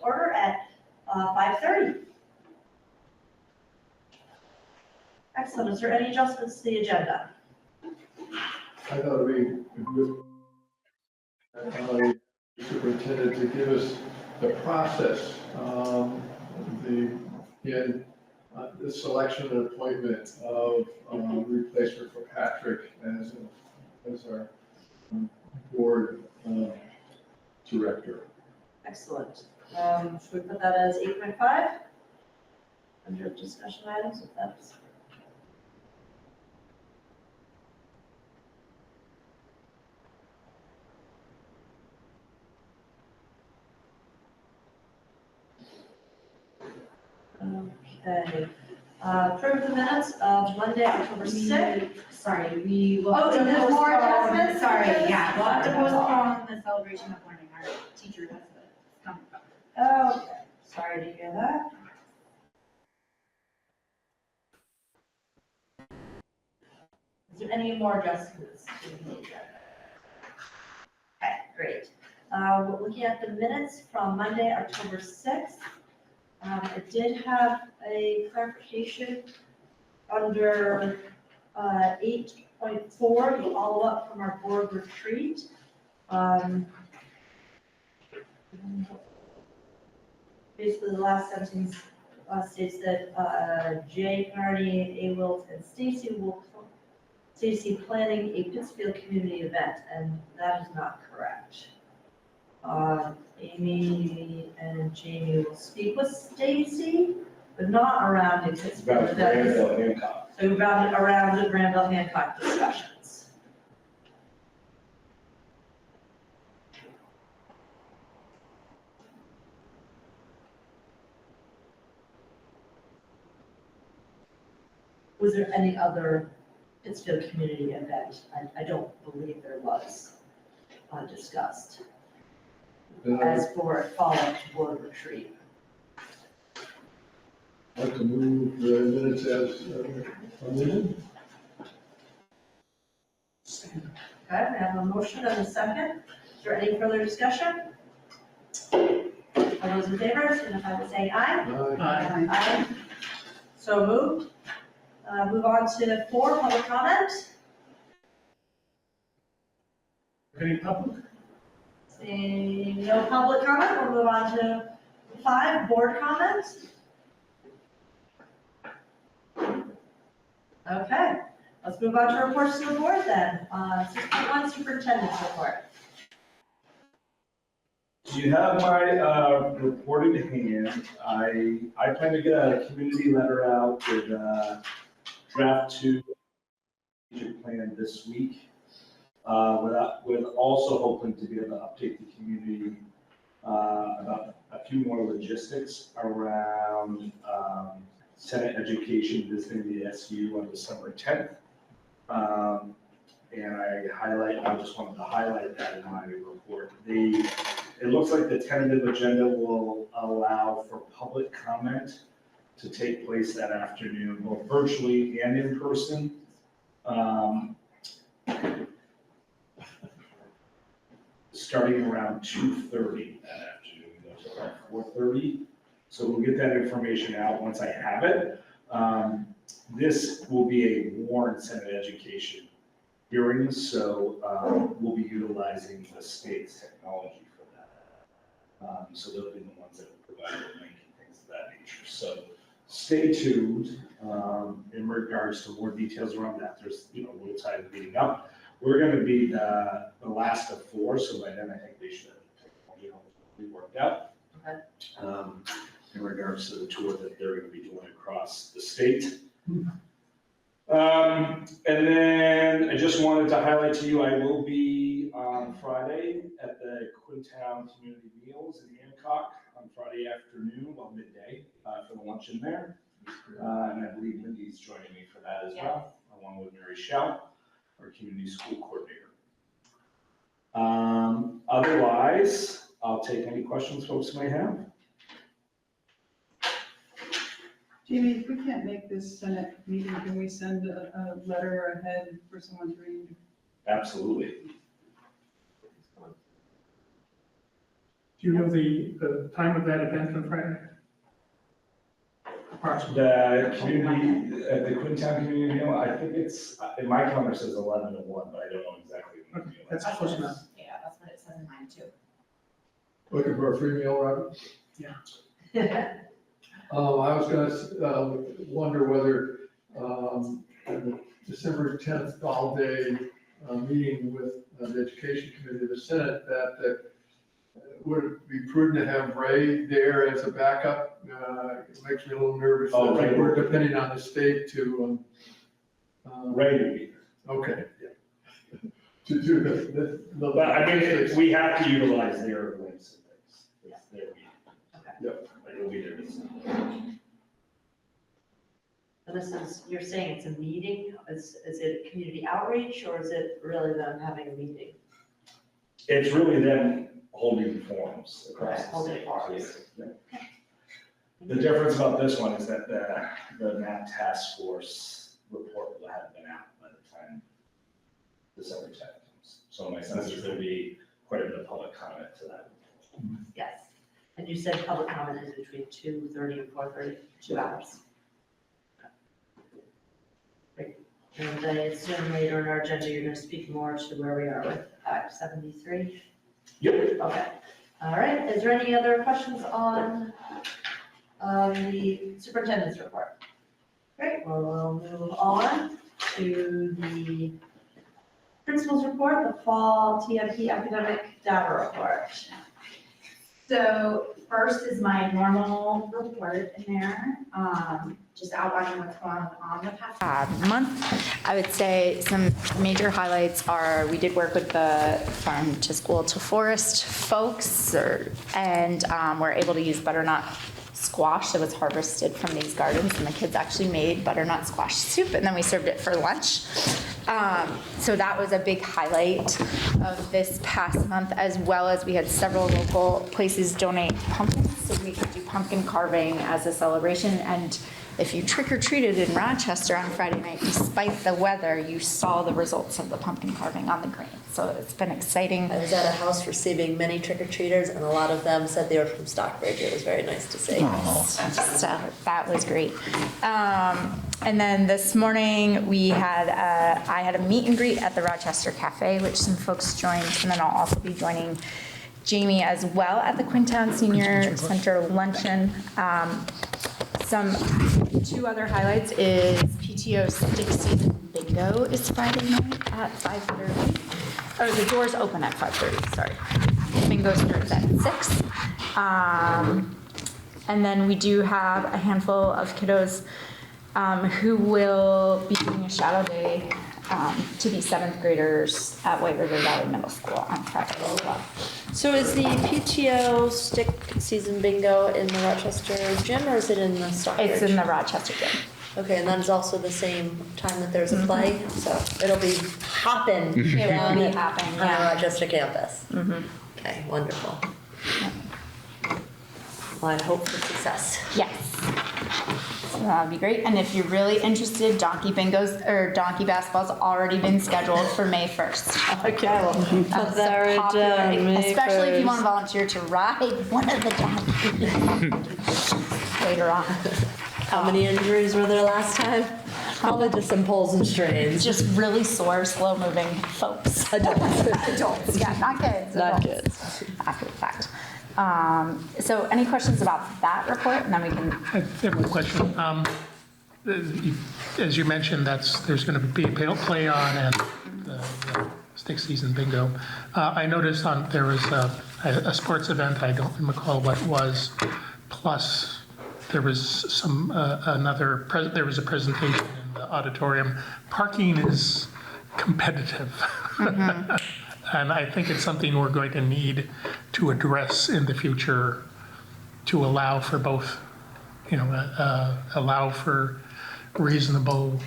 order at 5:30. Excellent. Is there any adjustments to the agenda? I thought we superintendent to give us the process, the selection and appointment of replacement for Patrick as our board director. Excellent. Should we put that as 8.5 under discussion items? If that's okay. Approve the minutes of Monday, October 6th. Sorry, we will. Oh, have to there's more postpone- adjustments? Sorry, yeah, we'll have to Sorry. postpone the celebration of learning. Our teacher has to come. Oh, okay. Sorry to hear that. Is there any more adjustments to the agenda? Okay, great. We're looking at the minutes from Monday, October 6th. I did have a clarification under 8.4, the follow-up from our board retreat. Basically, the last sentence states that Jay, Carney, A. and Stacy planning a Pittsfield community event, and that is not correct. Amy and Jamie will speak with Stacy, but not around a Pittsfield event. Granville Hancock. So around the Granville Hancock discussions. Was there any other Pittsfield community event? I don't believe there was discussed as for follow-up to board retreat. I'd like to move the minutes as amended. Okay, we have a motion and a second. Is there any further discussion? All those in favor, signify by saying aye. Aye. So moved. Move on to 4, public comment. Any public? Seeing no public comment, we'll move on to 5, board comments. Okay, let's move on to reports to the board then. 6.1, superintendent's report. Do you have my report in hand? I plan to get a community letter out with draft 2 strategic plan this week. With also hoping to be able to update the community about a few more logistics around Senate Education visiting the SU on December 10th. And I just wanted to highlight that in my report. It looks like the tentative agenda will allow for public comment to take place that afternoon, both virtually and in person. Starting around 2:30 that afternoon, goes about 4:30. So we'll get that information out once I have it. This will be a Warren Senate Education hearing, so we'll be utilizing the state's technology for that. So they'll be the ones that will provide the link and things of that nature. So stay tuned in regards to more details around that. There's a little time leading up. We're going to be the last of 4, so by then I think they should have be worked out. Okay. In regards to the tour that they're going to be doing across the state. And then I just wanted to highlight to you, I will be on Friday at the Quintown Community Meals in Hancock on Friday afternoon, well, midday, for the luncheon there. And I believe Lindy's joining me for that as well, along with Mary Shell, our community school coordinator. Otherwise, I'll take any questions folks may have. Jamie, if we can't make this Senate meeting, can we send a letter ahead for someone to read? Absolutely. Do you know the time of that event on Friday? Approximately. The community, at the Quintown Community Meal, I think it's, in my calendar says 11 to 1, but I don't know exactly when the meal is. That's close enough. Yeah, that's what it says in mine too. Looking for a free meal, Robert? I was gonna wonder whether the December 10th all-day meeting with the Education Committee of the Senate, that would it be prudent to have Ray there as a backup? It makes me a little nervous. Oh, I think Ray. we're depending on the state to. Ready to be. Okay. To do the. But I mean, we have to utilize their links and things. It's their meeting. Okay. Yep. But it'll be their meeting. And this is, you're saying it's a meeting, is it community outreach, or is it really them having a meeting? It's really them holding forums across the Holding state. forums. Yeah. The difference about this one is that the MAP task force report will have been out by the time December 10th comes. So my sense is there'll be quite a bit of public comment to that. Yes. And you said public comment is between 2:30 and 4:30, 2 hours. Great. And I assume later in our agenda, you're going to speak more to where we are with Act 73? Yep. Okay. All right. Is there any other questions on the superintendent's report? Great. Well, we'll move on to the principal's report, the fall TMP academic data report. So first is my normal report in there, just outlining what's going on the past month. I would say some major highlights are we did work with the Farm to School to Forest folks, and we're able to use butternut squash that was harvested from these gardens, and the kids actually made butternut squash soup, and then we served it for lunch. So that was a big highlight of this past month, as well as we had several local places donate pumpkins, so we could do pumpkin carving as a celebration. And if you trick-or-treated in Rochester on Friday night, despite the weather, you saw the results of the pumpkin carving on the green. So it's been exciting. I was at a house receiving many trick-or-treaters, and a lot of them said they were from Stockbridge. It was very nice to see. So that was great. And then this morning, I had a meet and greet at the Rochester Cafe, which some folks joined, and then I'll also be joining Jamie as well at the Quintown Senior Center luncheon. Two other highlights is PTO stick season bingo is Friday night at 5:30. Or the doors open at 5:30, sorry. Bingo starts at 6. And then we do have a handful of kiddos who will be doing a shadow day to be 7th graders at White River Valley Middle School on Friday as well. So is the PTO stick season bingo in the Rochester gym, or is it in the Stockbridge? It's in the Rochester gym. Okay, and that's also the same time that there's a play, so it'll be hopping It will down be at- happening, on the yeah. Rochester campus. Okay, wonderful. Well, I hope for success. Yes. So that'd be great. And if you're really interested, donkey bingos or donkey basketball's already been scheduled for May 1st. Okay, well, put that right Popular, down, May especially if you want to 1st. volunteer to ride one of the donkeys later on. How many injuries were there last time? Probably just some pulls and strains. Just really sore, slow-moving folks. Adults, yeah, not kids. Not adults. After the fact. So any questions about that report? And then we can, I have one question. As you mentioned, there's going to be a play on and the stick season bingo. I noticed there was a sports event, I don't recall what it was, plus there was there was a presentation in the auditorium. Parking is competitive. And I think it's something we're going to need to address in the future to allow for both, allow for reasonable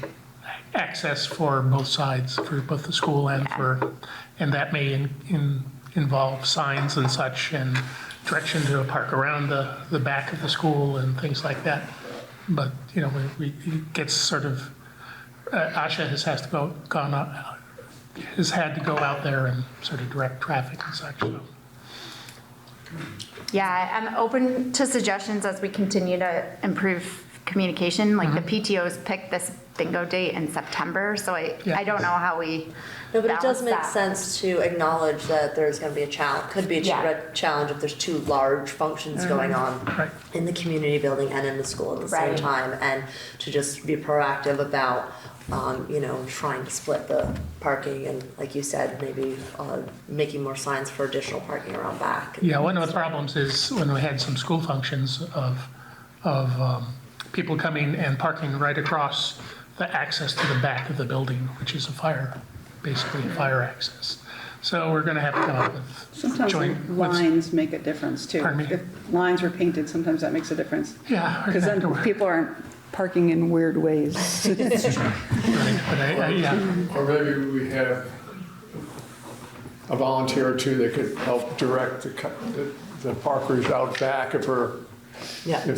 access for both sides, for both the school and that may involve signs and such, and direction to park around the back of the school and things like that. But, it gets sort of, Asha has had to go out there and sort of direct traffic and such, so. Yeah, I'm open to suggestions as we continue to improve communication. Like the PTOs picked this bingo date in September, so Yeah. I don't know how we No, but it does balance make that. sense to acknowledge that there's gonna be a challenge, could be a Yeah. challenge if there's two large functions going on Right. in the community building and in the school at the same Right. time, and to just be proactive about, trying to split the parking and, like you said, maybe making more signs for additional parking around back. Yeah, one of the problems is when we had some school functions of people coming and parking right across the access to the back of the building, which is basically fire access. So we're gonna have to come up with Sometimes joint. lines make a difference too. Pardon me? If lines were painted, sometimes that makes a difference. Yeah. we're Because gonna have then to work- people aren't parking in weird ways. right, but yeah, Or maybe we have a volunteer or two that could help direct the parkers out back if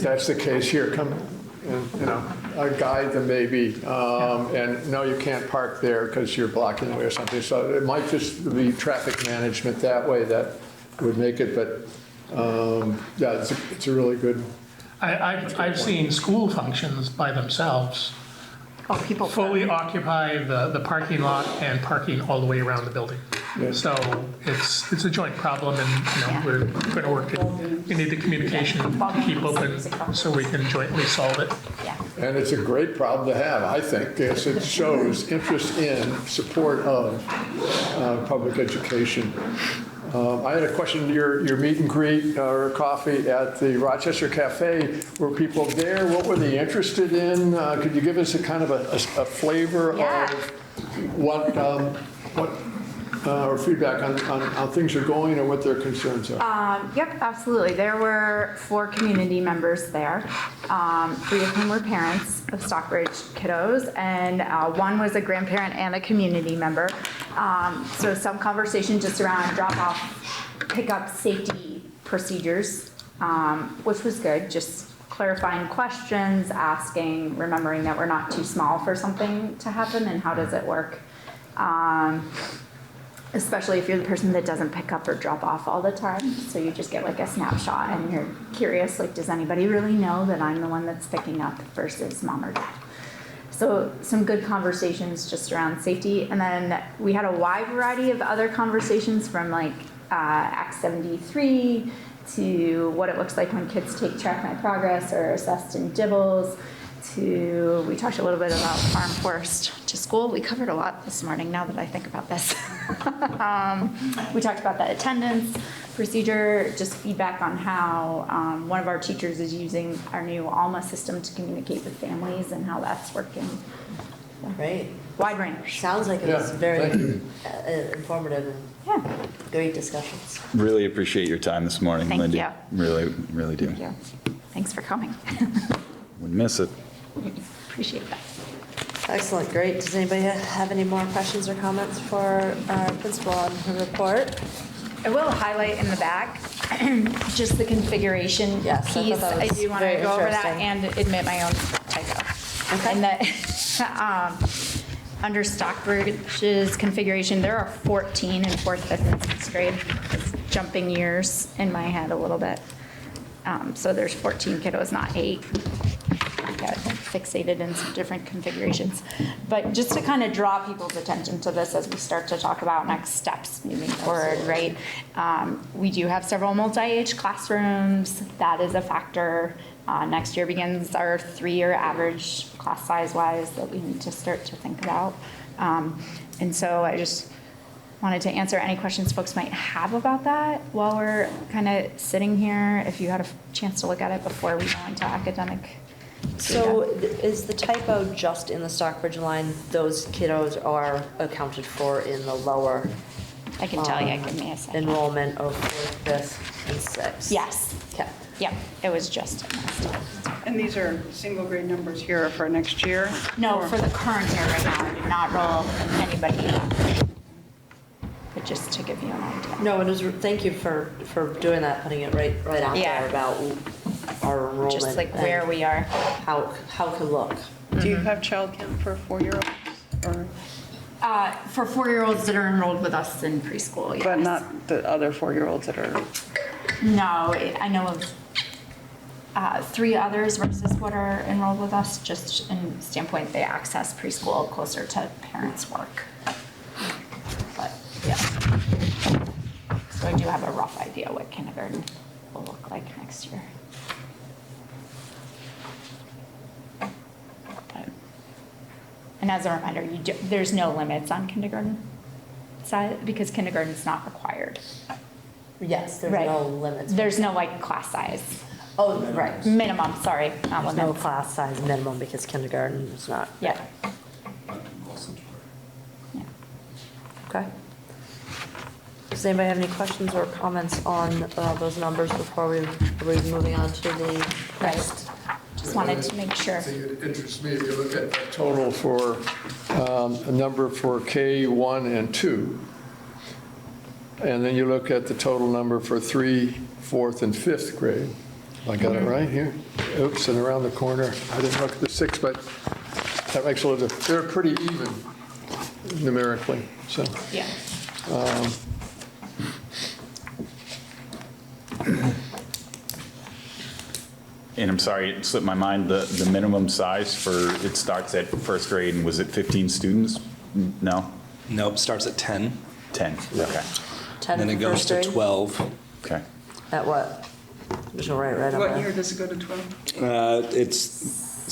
that's the case, here, come and, guide them maybe. And no, you can't park there because you're blocking the way or something. So it might just be traffic management that way that would make it, but, yeah, it's a really good. I've seen school functions by themselves Oh, people. fully occupy the parking lot and parking all the way around the building. Yeah. So it's a joint problem, and, Yeah. we're gonna work it. We need the communication to keep open so we can jointly solve it. Yeah. And it's a great problem to have, I think, as it shows interest in support of public education. I had a question, your meet and greet or coffee at the Rochester Cafe, were people there? What were they interested in? Could you give us a kind of a flavor Yeah. of what or feedback on how things are going or what their concerns are? Yep, absolutely. There were 4 community members there. 3 of whom were parents of Stockbridge kiddos, and 1 was a grandparent and a community member. So some conversation just around drop-off, pick-up safety procedures, which was good. Just clarifying questions, asking, remembering that we're not too small for something to happen, and how does it work? Especially if you're the person that doesn't pick up or drop off all the time. So you just get like a snapshot and you're curious, like, does anybody really know that I'm the one that's picking up versus mom or dad? So some good conversations just around safety. And then we had a wide variety of other conversations, from like Act 73 to what it looks like when kids take Track My Progress or assessed in Dibbles, to, we talked a little bit about farm forest to school. We covered a lot this morning, now that I think about this. We talked about the attendance procedure, just feedback on how one of our teachers is using our new Alma system to communicate with families and how that's working. Right. Wide range. Sounds like it was Yeah, very thank you. informative Yeah, and great discussions. Really appreciate your time this morning, Thank Lindy. you. Really, really do. thank you. Thanks for coming. Would miss it. Appreciate that. Excellent, great. Does anybody have any more questions or comments for our principal on her report? I will highlight in the back, just the configration Yes, I thought piece. that I was do want to very go over that interesting. and admit my own typo. Okay. And that, under Stockbridge's configuration, there are 14 in 4th, 5th, and 6th grade. It's jumping years in my head a little bit. So there's 14 kiddos, not 8. I got fixated in some different configurations. But just to kind of draw people's attention to this as we start to talk about next steps moving forward, right? We do have several multi-age classrooms. That is a factor. Next year begins our 3-year average class size-wise that we need to start to think about. And so I just wanted to answer any questions folks might have about that while we're kind of sitting here, if you had a chance to look at it before we go into academic. So is the typo just in the Stockbridge line? Those kiddos are accounted for in the lower I can tell you, give me a second. enrollment of 4th, 5th, and 6th? Yes, Okay. yep, it was just in this. And these are single grade numbers here for next year? No, Or- for the current year right now, I did not roll anybody up. But just to give you an idea. No, it is, thank you for doing that, putting it right out Yeah. there about our enrollment. Just like and where we are. How it could look. Do you have child count for 4-year-olds? Or, For 4-year-olds that are enrolled with us in preschool, yes. but not the other 4-year-olds that are No, I know of 3 others versus what are enrolled with us, just in standpoint they access preschool closer to parents' work. But, yeah. So I do have a rough idea what kindergarten will look like next year. But- And as a reminder, there's no limits on kindergarten size, because kindergarten's not required. Yes, there's Right. no limits. There's no like class size. Oh, right. Minimum, sorry, not There's no limits. class size minimum because kindergarten is not. Yeah. Okay. Does anybody have any questions or comments on those numbers before are we moving on to the next? Just wanted to make sure. I think it interests me if you look at the total for a number for K1 and 2. And then you look at the total number for 3, 4th, and 5th grade. I got it right here. Oops, and around the corner. I didn't look at the 6, but that makes a little, they're pretty even numerically, so. Yeah. And I'm sorry, it slipped my mind, the minimum size for, it starts at first grade, and was it 15 students? No? Nope, starts at 10, 10, okay, 10 then it for goes first to grade? 12. okay. At what? Just right on What there. year does it go to 12? It's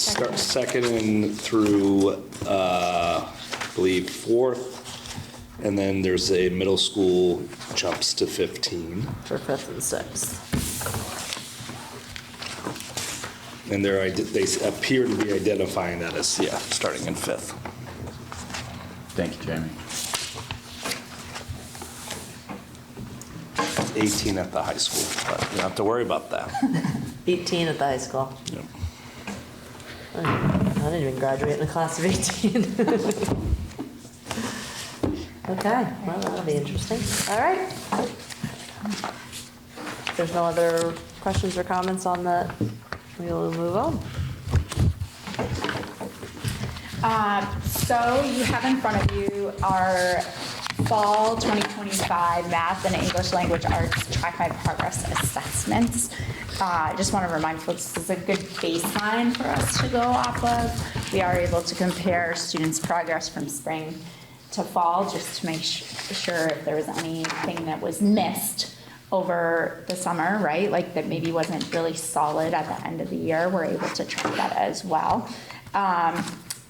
start second and through, I believe, 4th, and then there's a middle school jumps to 15. For 5th and 6th. And they appear to be identifying that as, yeah, starting in 5th. Thank you, Jamie. 18 at the high school, but you don't have to worry about that. 18 at the high school. Yep. I didn't even graduate in a class of 18. Okay, well, that'll be interesting. All right. If there's no other questions or comments on that, we'll move on. So you have in front of you our fall 2025 math and English language arts track my progress assessments. I just want to remind folks this is a good baseline for us to go off of. We are able to compare students' progress from spring to fall just to make sure if there was anything that was missed over the summer, right? Like that maybe wasn't really solid at the end of the year. We're able to track that as well.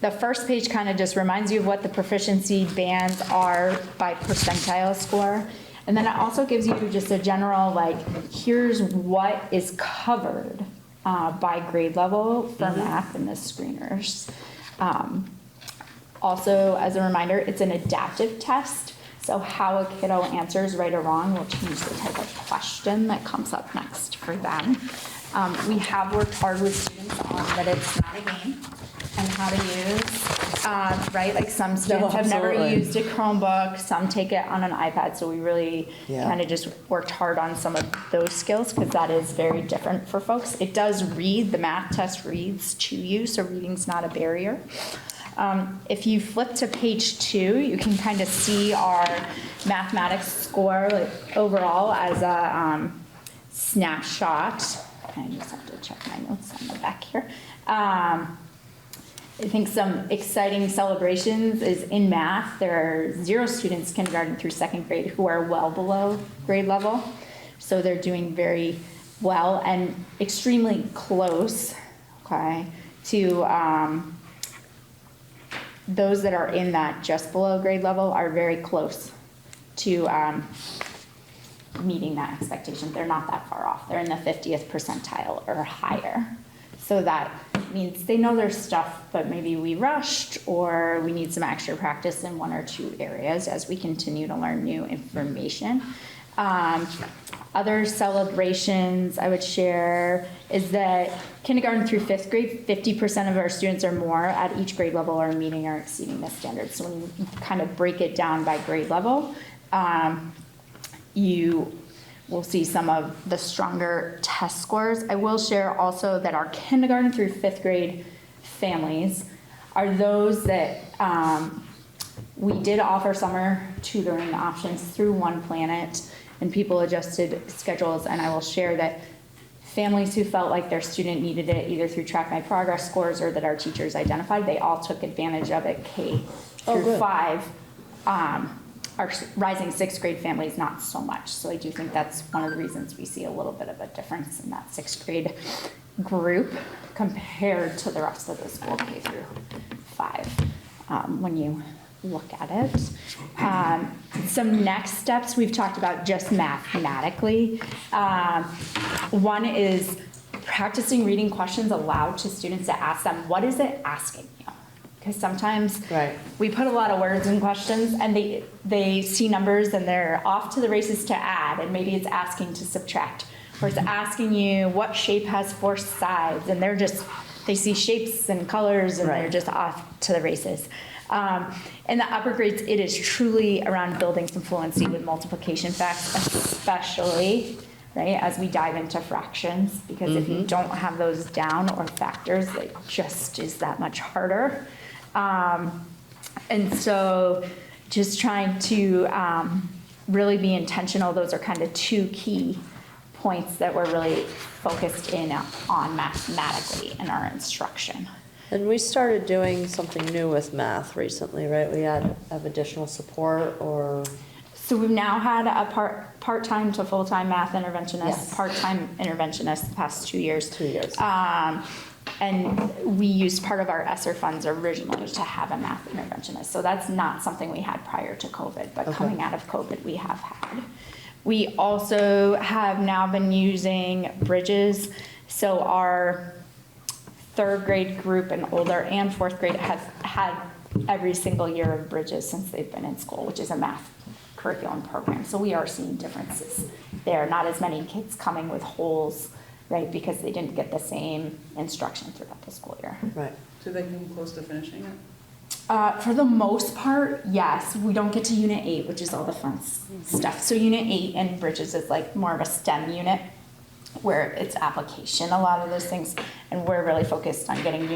The first page kind of just reminds you of what the proficiency bands are by percentile score. And then it also gives you just a general, like, here's what is covered by grade level for math in the screeners. Also, as a reminder, it's an adaptive test. So how a kiddo answers right or wrong will change the type of question that comes up next for them. We have worked hard with students on that it's not a game and how to use, right? Like some students have never absolutely. used a Chromebook, some take it on an iPad. So we really Yeah. kind of just worked hard on some of those skills because that is very different for folks. It does read, the math test reads to you, so reading's not a barrier. If you flip to page 2, you can kind of see our mathematics score like overall as a snapshot. I just have to check my notes on the back here. I think some exciting celebrations is in math. There are 0 students kindergarten through 2nd grade who are well below grade level. So they're doing very well and extremely close, okay, to those that are in that just below grade level are very close to meeting that expectation. They're not that far off. They're in the 50th percentile or higher. So that means they know their stuff, but maybe we rushed or we need some extra practice in 1 or 2 areas as we continue to learn new information. Other celebrations I would share is that kindergarten through 5th grade, 50% of our students or more at each grade level are meeting or exceeding the standards. So when you kind of break it down by grade level, you will see some of the stronger test scores. I will share also that our kindergarten through 5th grade families are those that we did offer summer tutoring options through One Planet. and people adjusted schedules. And I will share that families who felt like their student needed it, either through Track My Progress scores or that our teachers identified, they all took advantage of it, K through 5. Our rising 6th grade families, not so much. So I do think that's one of the reasons we see a little bit of a difference in that 6th grade group compared to the rest of the school, K through 5, when you look at it. Some next steps we've talked about just mathematically. One is practicing reading questions aloud to students to ask them, what is it asking you? Because sometimes we put a lot of words in questions and they see numbers and they're off to the races to add, and maybe it's asking to subtract, or it's asking you what shape has 4 sides, and they see shapes and colors and they're just off to the races. In the upper grades, it is truly around building some fluency with multiplication facts, especially as we dive into fractions, because if you don't have those down, or factors, it just is that much harder. And so just trying to really be intentional. Those are kind of 2 key points that we're really focused in on mathematically in our instruction. And we started doing something new with math recently, right? We have additional support, or? So we've now had a part-time to full-time math interventionist, Yes. part-time interventionist the past 2 years. 2 years. And we used part of our ESSER funds originally to have a math interventionist. So that's not something we had prior to COVID, but coming out of COVID, we have had. We also have now been using Bridges. So our 3rd grade group and older and 4th grade has had every single year of Bridges since they've been in school, which is a math curriculum program. So we are seeing differences there. Not as many kids coming with holes, because they didn't get the same instruction throughout the school year. Right. Do they come close to finishing it? For the most part, yes. We don't get to Unit 8, which is all the fun stuff. So Unit 8 in Bridges is like more of a STEM unit where it's application, a lot of those things, and we're really focused on getting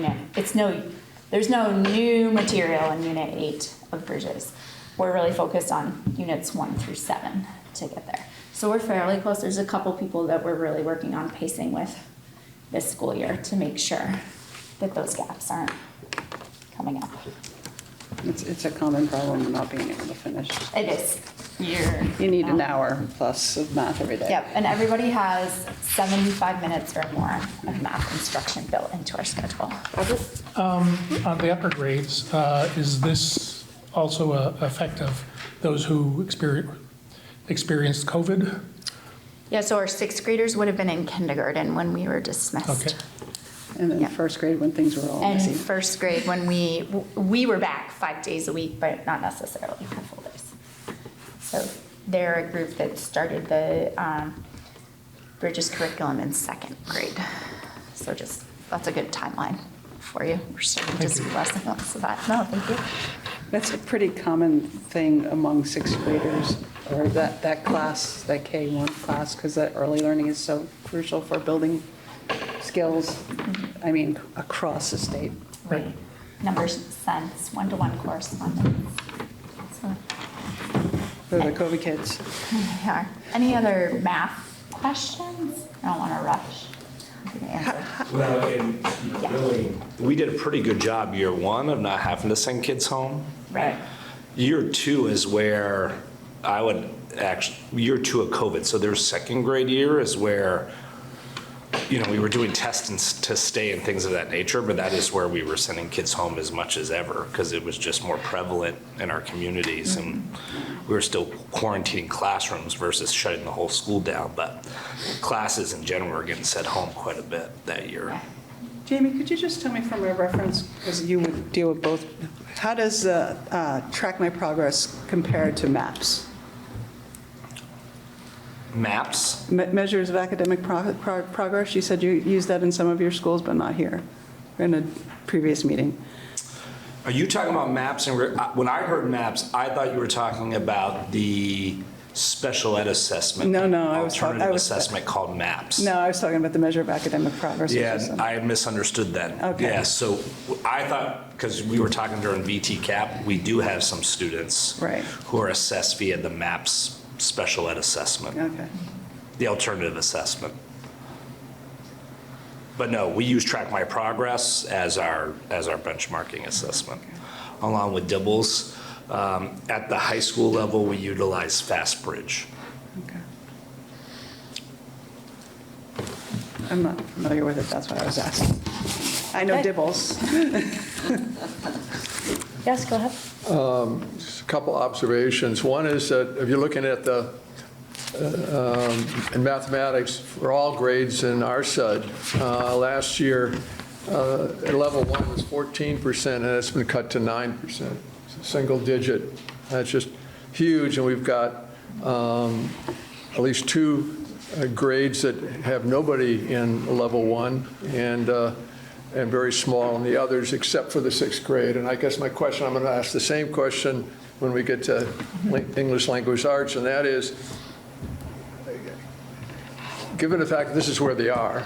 there's no new material in Unit 8 of Bridges. We're really focused on Units 1 through 7 to get there. So we're fairly close. There's a couple people that we're really working on pacing with this school year to make sure that those gaps aren't coming up. It's a common problem not being able to finish. It is. You need an hour plus of math every day. Yep, and everybody has 75 minutes or more of math instruction built into our schedule. On the upper grades, is this also a effect of those who experienced COVID? Yeah, so our 6th graders would have been in kindergarten when we were dismissed. Okay. And then Yeah. 1st grade when things were all And messy. 1st grade when we were back 5 days a week, but not necessarily for full days. So they're a group that started the Bridges curriculum in 2nd grade. So that's a good timeline for you. We're starting to see less and less of that. No, thank you. That's a pretty common thing among 6th graders, or that class, that K1 class, because that early learning is so crucial for building skills, I mean, across the state. Right. Numbers, sense, one-to-one correspondence. So, For the COVID kids. they are. Any other math questions? I don't want to rush. the answer. Well, and really, we did a pretty good job year 1 of not having to send kids home. Right. Year 2 is where I would actually, year 2 of COVID, so their 2nd grade year is where, we were doing tests to stay and things of that nature, but that is where we were sending kids home as much as ever because it was just more prevalent in our communities, and we were still quarantining classrooms versus shutting the whole school down, but classes in general were getting sent home quite a bit that year. Jamie, could you just tell me from a reference, because you would deal with both, how does Track My Progress compare to MAPS? MAPS? Measures of Academic Progress, you said you used that in some of your schools, but not here, in a previous meeting. Are you talking about MAPS? And when I heard MAPS, I thought you were talking about the special ed assessment. No, alternative assessment called MAPS. No, I was talking about the Measure of Academic Progress. Yeah, I misunderstood then. Okay. Yeah, so I thought, because we were talking during VT Cap, we do have some students Right. who are assessed via the MAPS special ed assessment, Okay. the alternative assessment. But no, we use Track My Progress as our benchmarking assessment, along with Dibbles. At the high school level, we utilize FastBridge. Okay. I'm not familiar with it, that's why I was asking. I know Okay. Dibbles. Yes, go ahead. Just a couple observations. One is that if you're looking at the, in mathematics for all grades in RSUD, last year, at level 1 was 14%, and it's been cut to 9%, single digit. That's just huge, and we've got at least 2 grades that have nobody in level 1, and very small in the others, except for the 6th grade. And I guess my question, I'm going to ask the same question when we get to English language arts, and that is, given the fact that this is where they are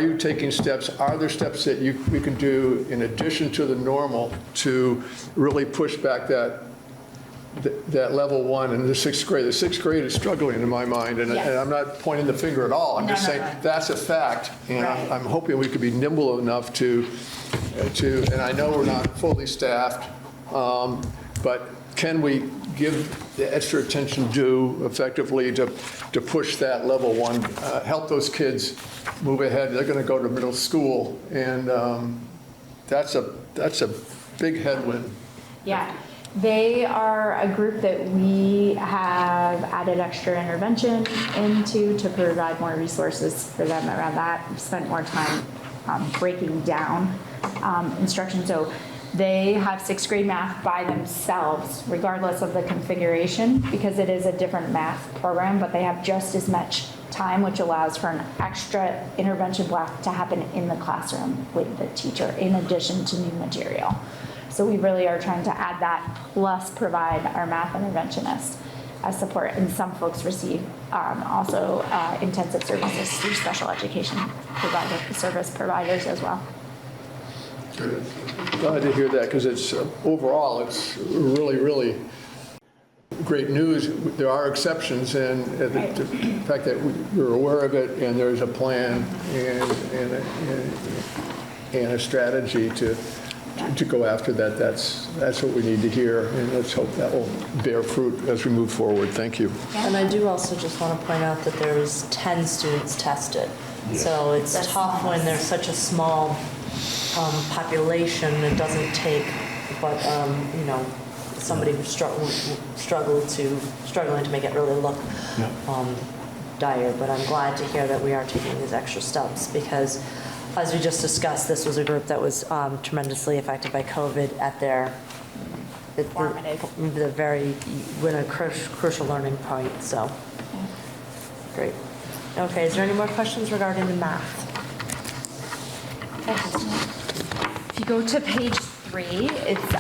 you taking steps, are there steps that we can do in addition to the normal to really push back that level 1 in the 6th grade? The 6th grade is struggling in my mind, and Yes. I'm not pointing the finger at all. I'm No, just no, saying no. that's a fact, and Right. I'm hoping we could be nimble enough to, and I know we're not fully staffed, but can we give the extra attention due effectively to push that level 1, help those kids move ahead? They're going to go to middle school, and that's a big headwind. Yeah, they are a group that we have added extra intervention into to provide more resources for them around that. We've spent more time breaking down instruction. So they have 6th grade math by themselves, regardless of the configuration, because it is a different math program, but they have just as much time, which allows for an extra intervention block to happen in the classroom with the teacher, in addition to new material. So we really are trying to add that, plus provide our math interventionists as support. And some folks receive also intensive services through special education service providers as well. Good. Glad to hear that, because it's overall, it's really, really great news. There are exceptions, and the fact that we're aware of it, and there's a plan and a strategy to go after that. That's what we need to hear, and let's hope that will bear fruit as we move forward. Thank you. And I do also just want to point out that there was 10 students tested. So it's That's tough when there's such a small population. It doesn't take, but somebody who's struggling to make it really look dire. But I'm glad to hear that we are taking these extra steps, because as we just discussed, this was a group that was tremendously affected by COVID at their we're in a crucial learning point. So great. Okay, is there any more questions regarding the math? If you go to page 3, it's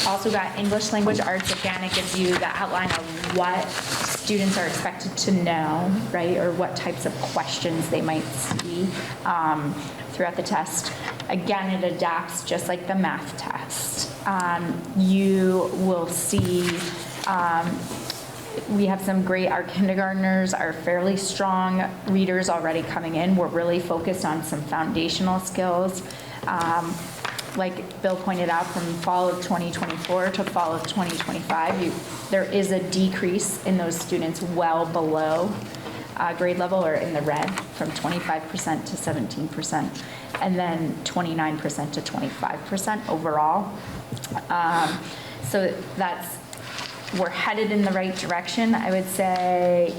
also got English language arts. Again, it gives you the outline of what students are expected to know, right? Or what types of questions they might see throughout the test. Again, it adapts just like the math test. You will see we have some great, our kindergartners are fairly strong readers already coming in. We're really focused on some foundational skills. Like Bill pointed out, from fall of 2024 to fall of 2025, there is a decrease in those students well below grade level, or in the red, from 25% to 17%, and then 29% to 25% overall. So we're headed in the right direction. I would say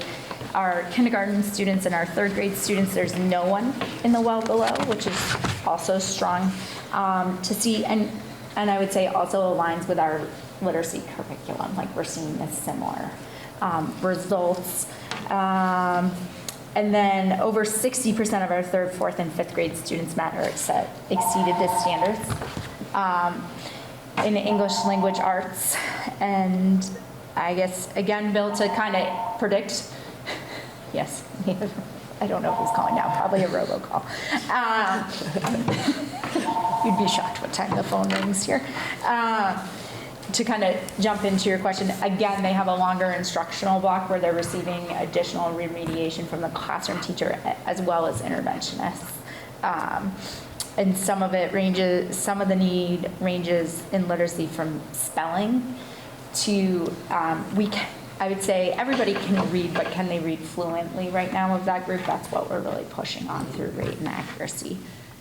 our kindergarten students and our 3rd grade students, there's no one in the well below, which is also strong to see. And I would say also aligns with our literacy curriculum. Like, we're seeing this similar results. And then over 60% of our 3rd, 4th, and 5th grade students met or exceeded the standards. In English language arts, and I guess, again, Bill, to kind of predict, yes, I don't know who's calling now, probably a robocall. You'd be shocked what time the phone rings here. to kind of jump into your question, again, they have a longer instructional block where they're receiving additional remediation from the classroom teacher as well as interventionists. And some of the need ranges in literacy from spelling to, I would say everybody can read, but can they read fluently right now of that group? That's what we're really pushing on through rate and accuracy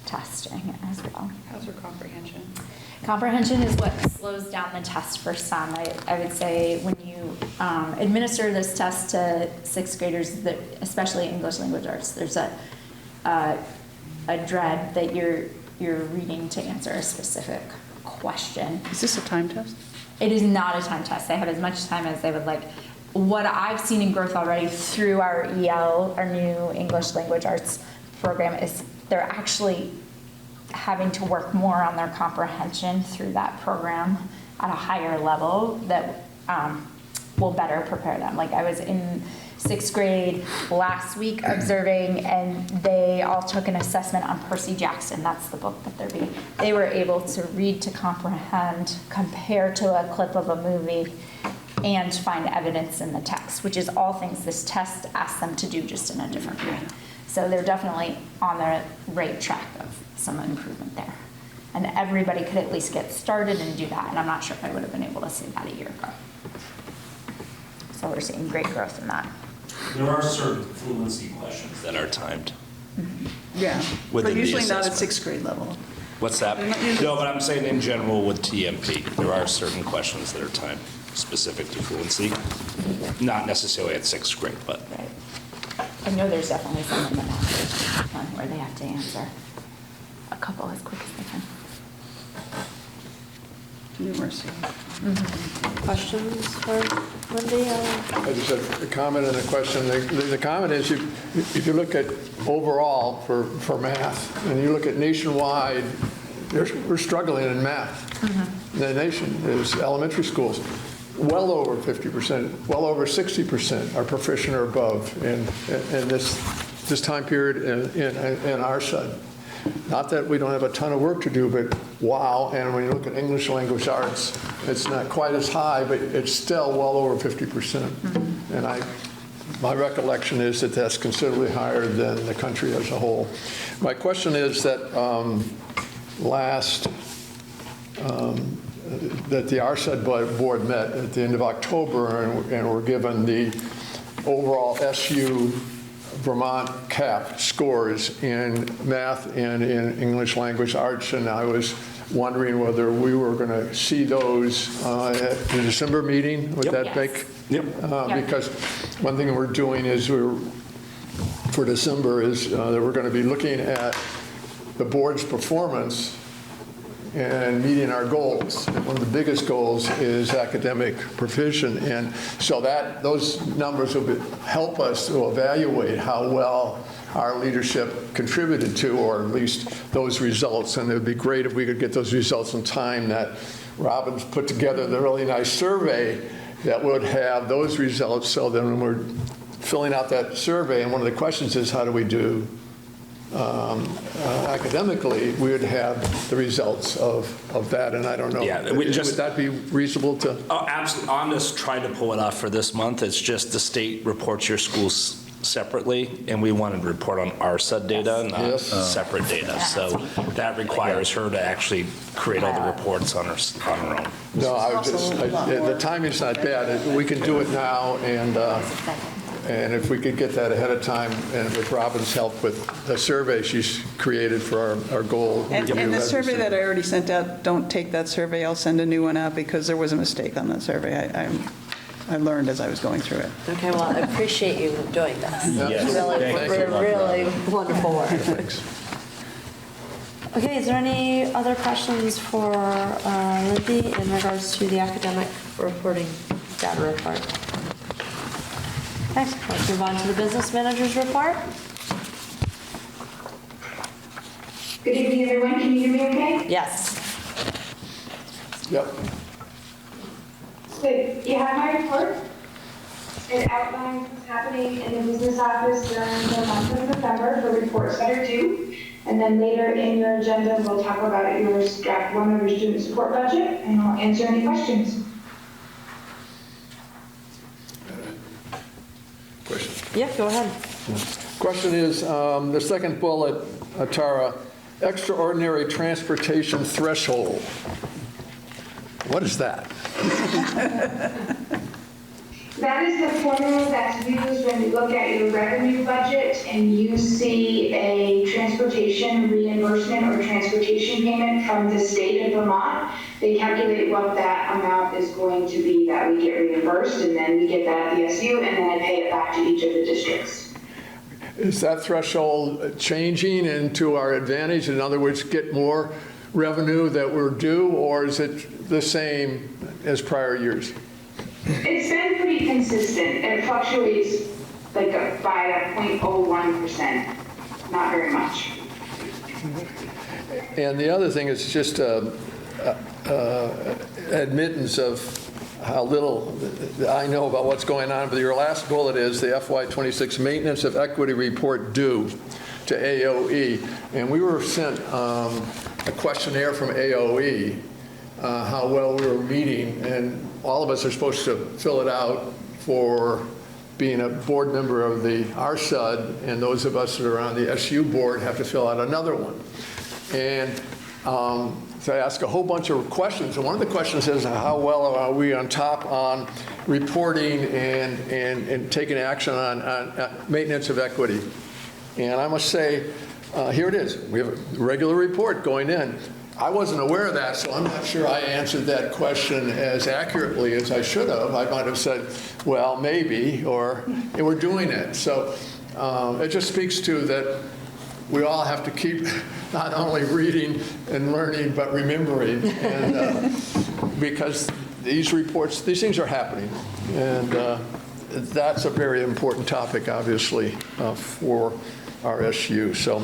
testing as well. How's your comprehension? Comprehension is what slows down the test for some. I would say when you administer this test to sixth graders, especially English language arts, there's a dread that you're reading to answer a specific question. Is this a time test? It is not a time test. They have as much time as they would like. What I've seen in growth already through our EL, our new English language arts program, is they're actually having to work more on their comprehension through that program at a higher level that will better prepare them. Like I was in sixth grade last week observing, and they all took an assessment on Percy Jackson. That's the book that they're reading. They were able to read to comprehend, compare to a clip of a movie, and find evidence in the text, which is all things this test asks them to do, just in a different way. So they're definitely on the right track of some improvement there. And everybody could at least get started and do that, and I'm not sure if I would have been able to see that a year ago. So we're seeing great growth in that. There are certain fluency questions that are timed. Yeah, but Within the usually not at assessment. sixth grade level. What's that? They're not usually- No, but I'm saying in general with TMP, there are certain questions that are timed specific to fluency. Not necessarily at sixth grade, but. Right. I know there's definitely some in the math one where they have to answer a couple as quick as they can. Numeracy. Questions for Wendy? I just have a comment and a question. The comment is, if you look at overall for math, and you look at nationwide, we're struggling in math. The nation is elementary schools. Well over 50%, well over 60% are proficient or above in this time period in RSUD. Not that we don't have a ton of work to do, but wow, and when you look at English language arts, it's not quite as high, but it's still well over 50%. And my recollection is that that's considerably higher than the country as a whole. My question is that that the RSUD board met at the end of October and were given the overall SU Vermont CAP scores in math and in English language arts, and I was wondering whether we were going to see those at the December meeting. Would that make? Yep. Because one thing we're doing is for December is that we're going to be looking at the board's performance and meeting our goals. One of the biggest goals is academic provision, and so those numbers will help us to evaluate how well our leadership contributed to, or at least those results. And it would be great if we could get those results in time. That Robin's put together the really nice survey that would have those results, so then when we're filling out that survey, and one of the questions is how do we do academically, we would have the results of that, and I don't know. Yeah, would that be reasonable to? Oh, absolutely. I'm just trying to pull it off for this month. It's just the state reports your schools separately, and we wanted to report on RSUD data, not separate data. So that requires her to actually create all the reports on her own. No, the timing's not bad. We can do it now, and if we could get that ahead of time, and with Robin's help with the survey she's created for our goal. And the survey that I already sent out, don't take that survey. I'll send a new one out because there was a mistake on that survey. I learned as I was going through it. Okay, well, I appreciate you doing this. Yes. Really wonderful work. Okay, is there any other questions for Lindy in regards to the academic reporting data report? Okay, let's move on to the business manager's report. Good evening, everyone. Can you hear me okay? Yes. Yep. So you have my report. It outlines what's happening in the business office during the month of November for reports that are due. And then later in your agenda, we'll talk about your draft 1 of your student support budget, and I'll answer any questions. Question. Yeah, go ahead. Question is, the second bullet, Tara, extraordinary transportation threshold. What is that? That is the formula that's used when you look at your revenue budget and you see a transportation reimbursement or transportation payment from the state of Vermont. They calculate what that amount is going to be that we get reimbursed, and then we get that at the SU, and then I pay it back to each of the districts. Is that threshold changing into our advantage? In other words, get more revenue that we're due, or is it the same as prior years? It's been pretty consistent. It fluctuates like by a 0.01%, not very much. And the other thing is just admittance of how little I know about what's going on. But your last bullet is the FY26 Maintenance of Equity Report due to AOE. And we were sent a questionnaire from AOE, how well we were meeting, and all of us are supposed to fill it out for being a board member of the RSUD, and those of us that are on the SU board have to fill out another one. And so I ask a whole bunch of questions, and one of the questions is how well are we on top on reporting and taking action on maintenance of equity. And I must say, here it is. We have a regular report going in. I wasn't aware of that, so I'm not sure I answered that question as accurately as I should have. I might have said, well, maybe, or we're doing it. So it just speaks to that we all have to keep not only reading and learning, but remembering. And because these reports, these things are happening. And that's a very important topic, obviously, for RSU. So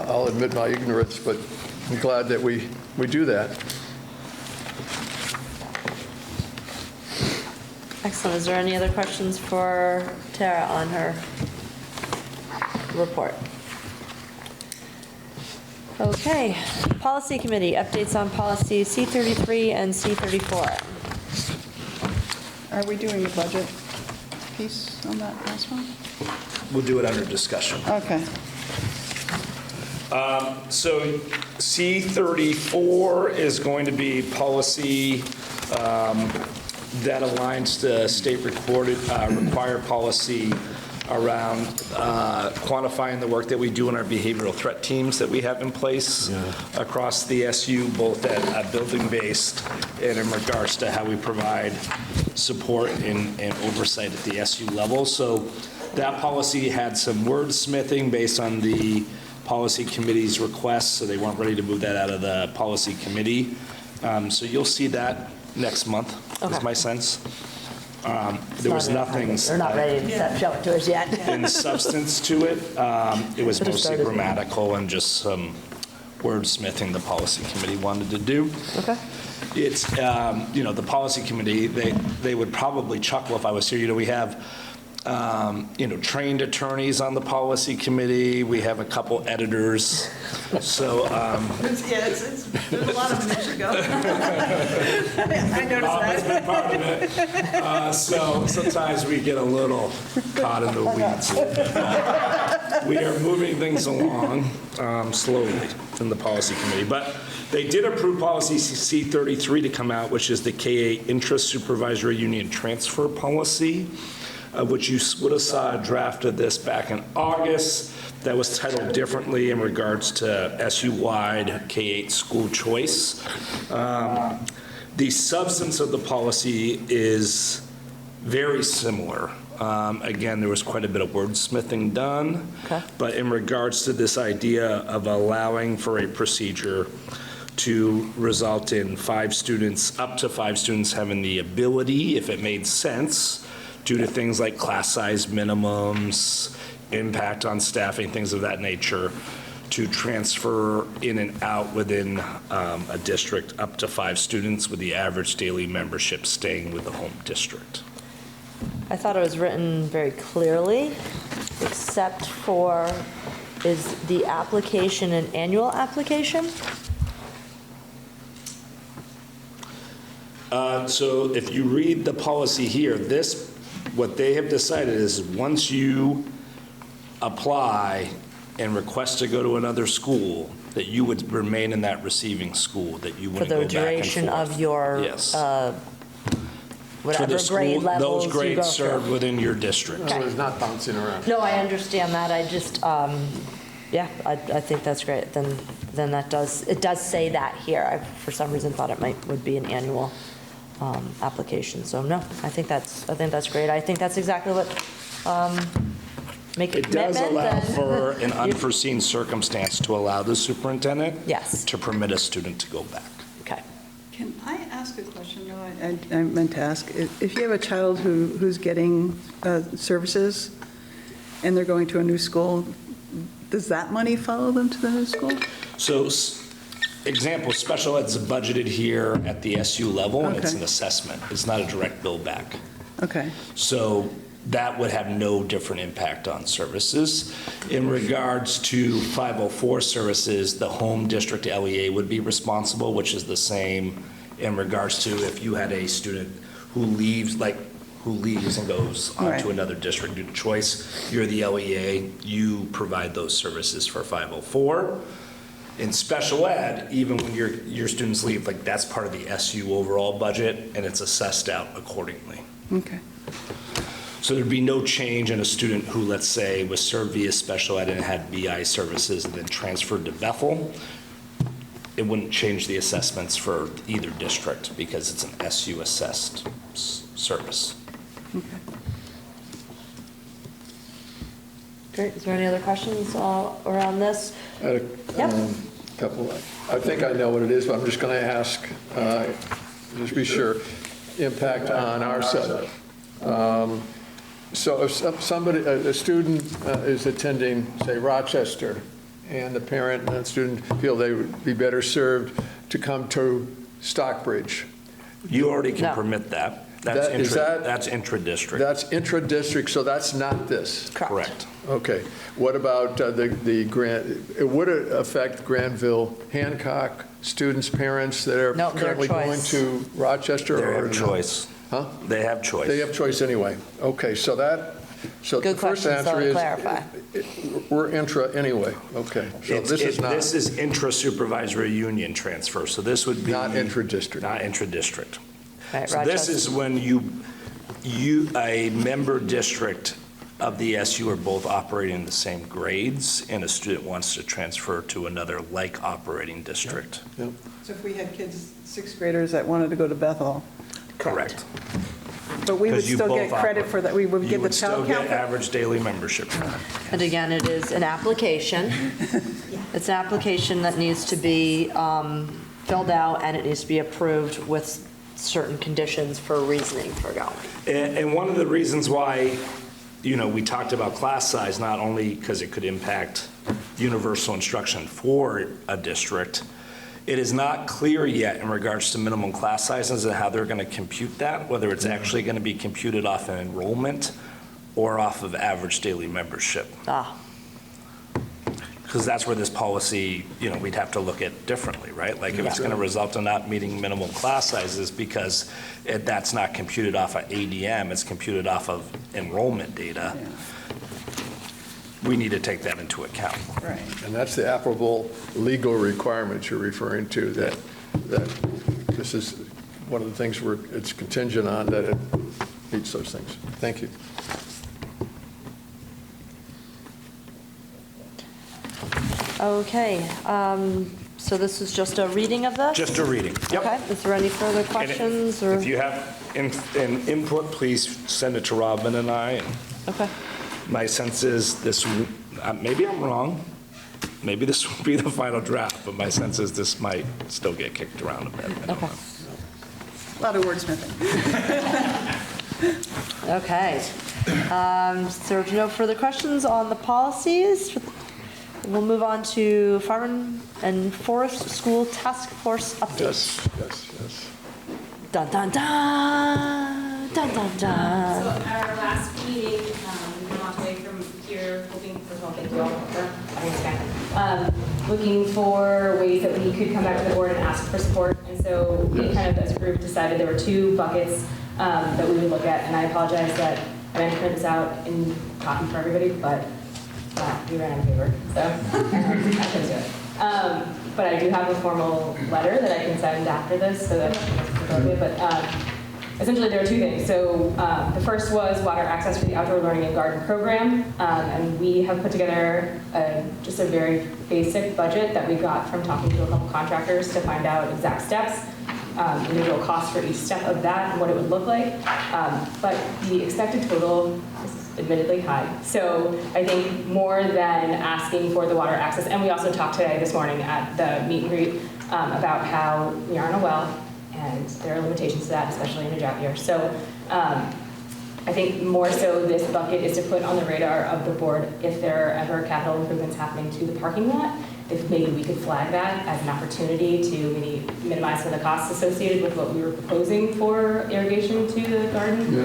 I'll admit my ignorance, but I'm glad that we do that. Excellent. Is there any other questions for Tara on her report? Okay. Policy Committee, updates on policy C33 and C34. Are we doing the budget piece on that last one? We'll do it under discussion. Okay. So C34 is going to be policy that aligns to state required policy around quantifying the work that we do in our behavioral threat teams that we have in place across the SU, both at building-based and in regards to how we provide support and oversight at the SU level. So that policy had some wordsmithing based on the policy committee's requests, so they weren't ready to move that out of the policy committee. So you'll see that next month, is my sense. There was nothing. They're not ready to show it to us yet. In substance to it. It was mostly grammatical and just some wordsmithing the policy committee wanted to do. Okay. It's, the policy committee, they would probably chuckle if I was here. We have, trained attorneys on the policy committee. We have a couple editors. So, There's a lot of minutes ago. I noticed Bob has been part of it. So sometimes we get a little caught in the weeds. We are moving things along slowly in the policy committee. But they did approve policy C33 to come out, which is the KA Interest Supervisory Union Transfer Policy, which you would have saw a draft of this back in August. That was titled differently in regards to SU-wide K-8 school choice. The substance of the policy is very similar. Again, there was quite a bit of wordsmithing done. Okay. But in regards to this idea of allowing for a procedure to result in up to 5 students having the ability, if it made sense, due to things like class size minimums, impact on staffing, things of that nature, to transfer in and out within a district up to 5 students with the average daily membership staying with the home district. I thought it was written very clearly, except for is the application an annual application? So if you read the policy here, what they have decided is once you apply and request to go to another school, that you would remain in that receiving school, that you For wouldn't go the back and duration of forth. your, Yes. For whatever the school, grade levels those you go grades served through? within your district. So it's not bouncing around. No, I understand that, I just, yeah, I think that's great, then it does say that here. I, for some reason, thought would be an annual application, so no, I think that's great. I think that's exactly what, make a It does commitment. allow then- for an unforeseen circumstance to allow the superintendent Yes, to permit a student to go back. okay. Can I ask a question? No, I meant to ask. If you have a child who's getting services and they're going to a new school, does that money follow them to the new school? So, example, special ed's budgeted here at the SU level, and it's Okay. an assessment. It's not a direct bill back. Okay. So that would have no different impact on services. In regards to 504 services, the home district LEA would be responsible, which is the same in regards to if you had a student who leaves and goes on Right. to another district due to choice, you're the LEA, you provide those services for 504. In special ed, even when your students leave, like that's part of the SU overall budget, and it's assessed out accordingly. Okay. So there'd be no change in a student who, let's say, was served via special ed and had BI services and then transferred to Bethel. It wouldn't change the assessments for either district because it's an SU assessed service. Great, is there any other questions around this? I had Yep. couple, I think I know what it is, but I'm just going to ask, just to be sure, impact on RSUD. So if a student is attending, say, Rochester, and the parent and the student feel they would be better served to come to Stockbridge, You already can No. permit that. Is that- That's intra-district. that's intra-district, so that's not this. Correct. Okay. What about it would affect Granville, Hancock, students' parents that are No, their currently going choice. to Rochester? They or have no? choice. Huh? They have choice. They have choice anyway. Okay, so the Good first question, so answer to is, clarify. we're intra anyway. Okay, so this is not, This is intra-supervisory union transfer, so this would be. not intra-district. Not intra-district. Right, So this Rochester. is when a member district of the SU are both operating in the same grades, and a student wants to transfer to another like operating district. Yep. So if we had kids, sixth graders that wanted to go to Bethel, Correct. but we would 'Cause you still get both credit operate. for that, we would You get the would still child count? get average daily membership. And again, it is an application. It's an application that needs to be filled out, and it needs to be approved with certain conditions for reasoning for going. And one of the reasons why, we talked about class size, not only because it could impact universal instruction for a district, it is not clear yet in regards to minimum class sizes and how they're going to compute that, whether it's actually going to be computed off an enrollment or off of average daily membership. Because that's where this policy, we'd have to look at differently, right? Like if it's going to result in not meeting minimum class sizes because that's not computed off of ADM, it's computed off of enrollment data, we need to take that into account. Right. And that's the applicable legal requirements you're referring to, that this is one of the things where it's contingent on that it meets those things. Thank you. Okay, so this is just a reading of this? Just a reading. Okay, is there any further questions, or? If you have an input, please send it to Robin and I. And Okay, my sense is this, maybe I'm wrong, maybe this will be the final draft, but my sense is this might still get kicked around a bit. I don't okay. know. A lot of wordsmithing. Okay. So there's no further questions on the policies. We'll move on to Farm and Forest School Task Force update. Yes. Dun, dun, dun, dun, dun, So dun. at our last meeting, we walked away from here hoping, first of all, thank you all for Thanks, Ken. Looking for ways that we could come back to the board and ask for support. And so we kind of, as a group, decided there were 2 buckets that we would look at. And I apologize that I didn't print this out in copy for everybody, but we ran out of paper, so I couldn't do it. But I do have a formal letter that I can send after this, so that but essentially there are 2 things. So the first was water access for the outdoor learning and garden program, and we have put together just a very basic budget that we got from talking to a couple contractors to find out exact steps, individual costs for each step of that and what it would look like. But the expected total is admittedly high. So I think more than asking for the water access, and we also talked this morning at the meet and greet about how we are on a well and there are limitations to that, especially in a drought year. So I think more so this bucket is to put on the radar of the board if there are ever capital improvements happening to the parking lot, if maybe we could flag that as an opportunity to maybe minimize some of the costs associated with what we were proposing for irrigation to the garden.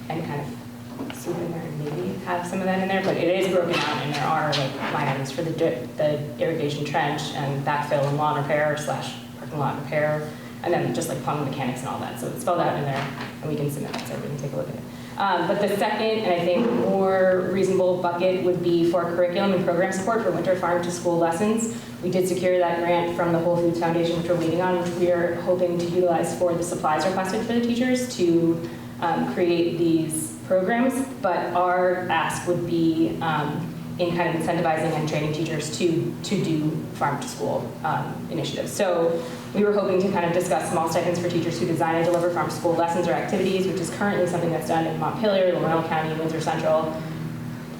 And kind of swoop in there and maybe have some of that in there, but it is broken out and there are like line items for the irrigation trench and backfill and lawn repair / parking lot repair, and then just like plumbing mechanics and all that. So it's spelled out in there and we can submit that so everybody can take a look at it. But the second, and I think more reasonable bucket would be for curriculum and program support for winter farm to school lessons. We did secure that grant from the Whole Foods Foundation, which we're waiting on, which we are hoping to utilize for the supplies requested for the teachers to create these programs, but our ask would be in kind of incentivizing and training teachers to do farm to school initiatives. So we were hoping to kind of discuss small stipends for teachers who design and deliver farm to school lessons or activities, which is currently something that's done in Montpelier, Lamoille County, Windsor Central.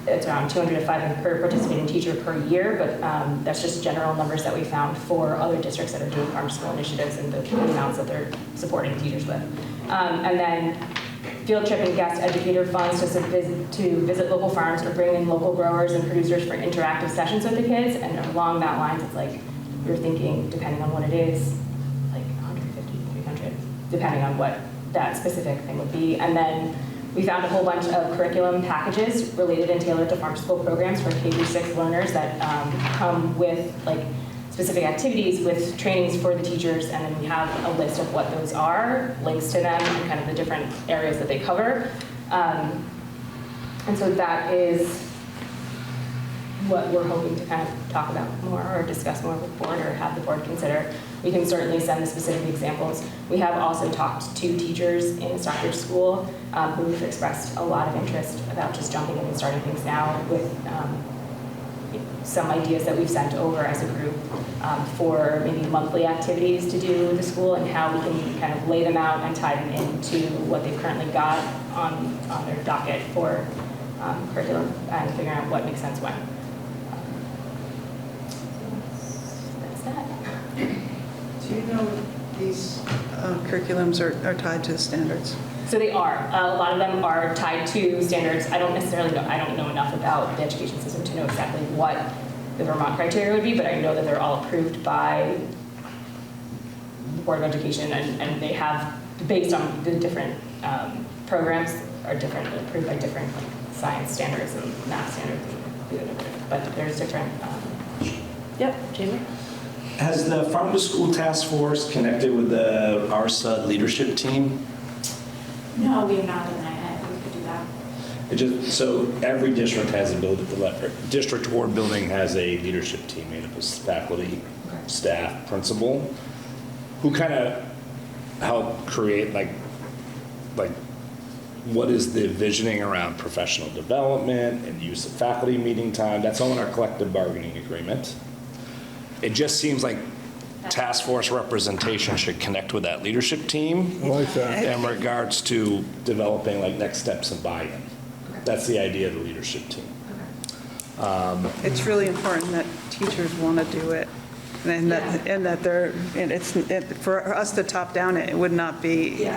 It's around $200 to $500 per participating teacher per year, but that's just general numbers that we found for other districts that are doing farm to school initiatives and the amounts that they're supporting teachers with. And then field trip and guest educator funds to visit local farms or bring in local growers and producers for interactive sessions with the kids. And along that lines, it's like we were thinking, depending on what it is, like 150, 300, depending on what that specific thing would be. And then we found a whole bunch of curriculum packages related and tailored to farm to school programs for K-6 learners that come with like specific activities with trainings for the teachers, and then we have a list of what those are, links to them, and kind of the different areas that they cover. And so that is what we're hoping to kind of talk about more or discuss more with the board or have the board consider. We can certainly send the specific examples. We have also talked to teachers in the Stockbridge School who have expressed a lot of interest about just jumping in and starting things now with some ideas that we've sent over as a group for maybe monthly activities to do with the school and how we can kind of lay them out and tie them into what they've currently got on their docket for curriculum and figuring out what makes sense when. That's that. Do you know these curriculums are tied to the standards? So they are. A lot of them are tied to standards. I don't necessarily know, I don't know enough about the education system to know exactly what the Vermont criteria would be, but I know that they're all approved by the Board of Education, and they have, based on the different programs, are different, approved by different like, science standards and math standards, but there's different. Yep, Jamie? Has the Farm to School Task Force connected with the RSUD leadership team? No, we have not done that yet. We could do that. It just, so every district has a building, district or building has a leadership team made up of faculty, staff, principal, who kind of help create like what is the visioning around professional development and use of faculty meeting time. That's all in our collective bargaining agreement. It just seems like task force representation should connect with that leadership team in regards to developing like next steps and buy-in. That's the idea of the leadership team. It's really important that teachers want to do it, and that they're, and for us to top down it would not be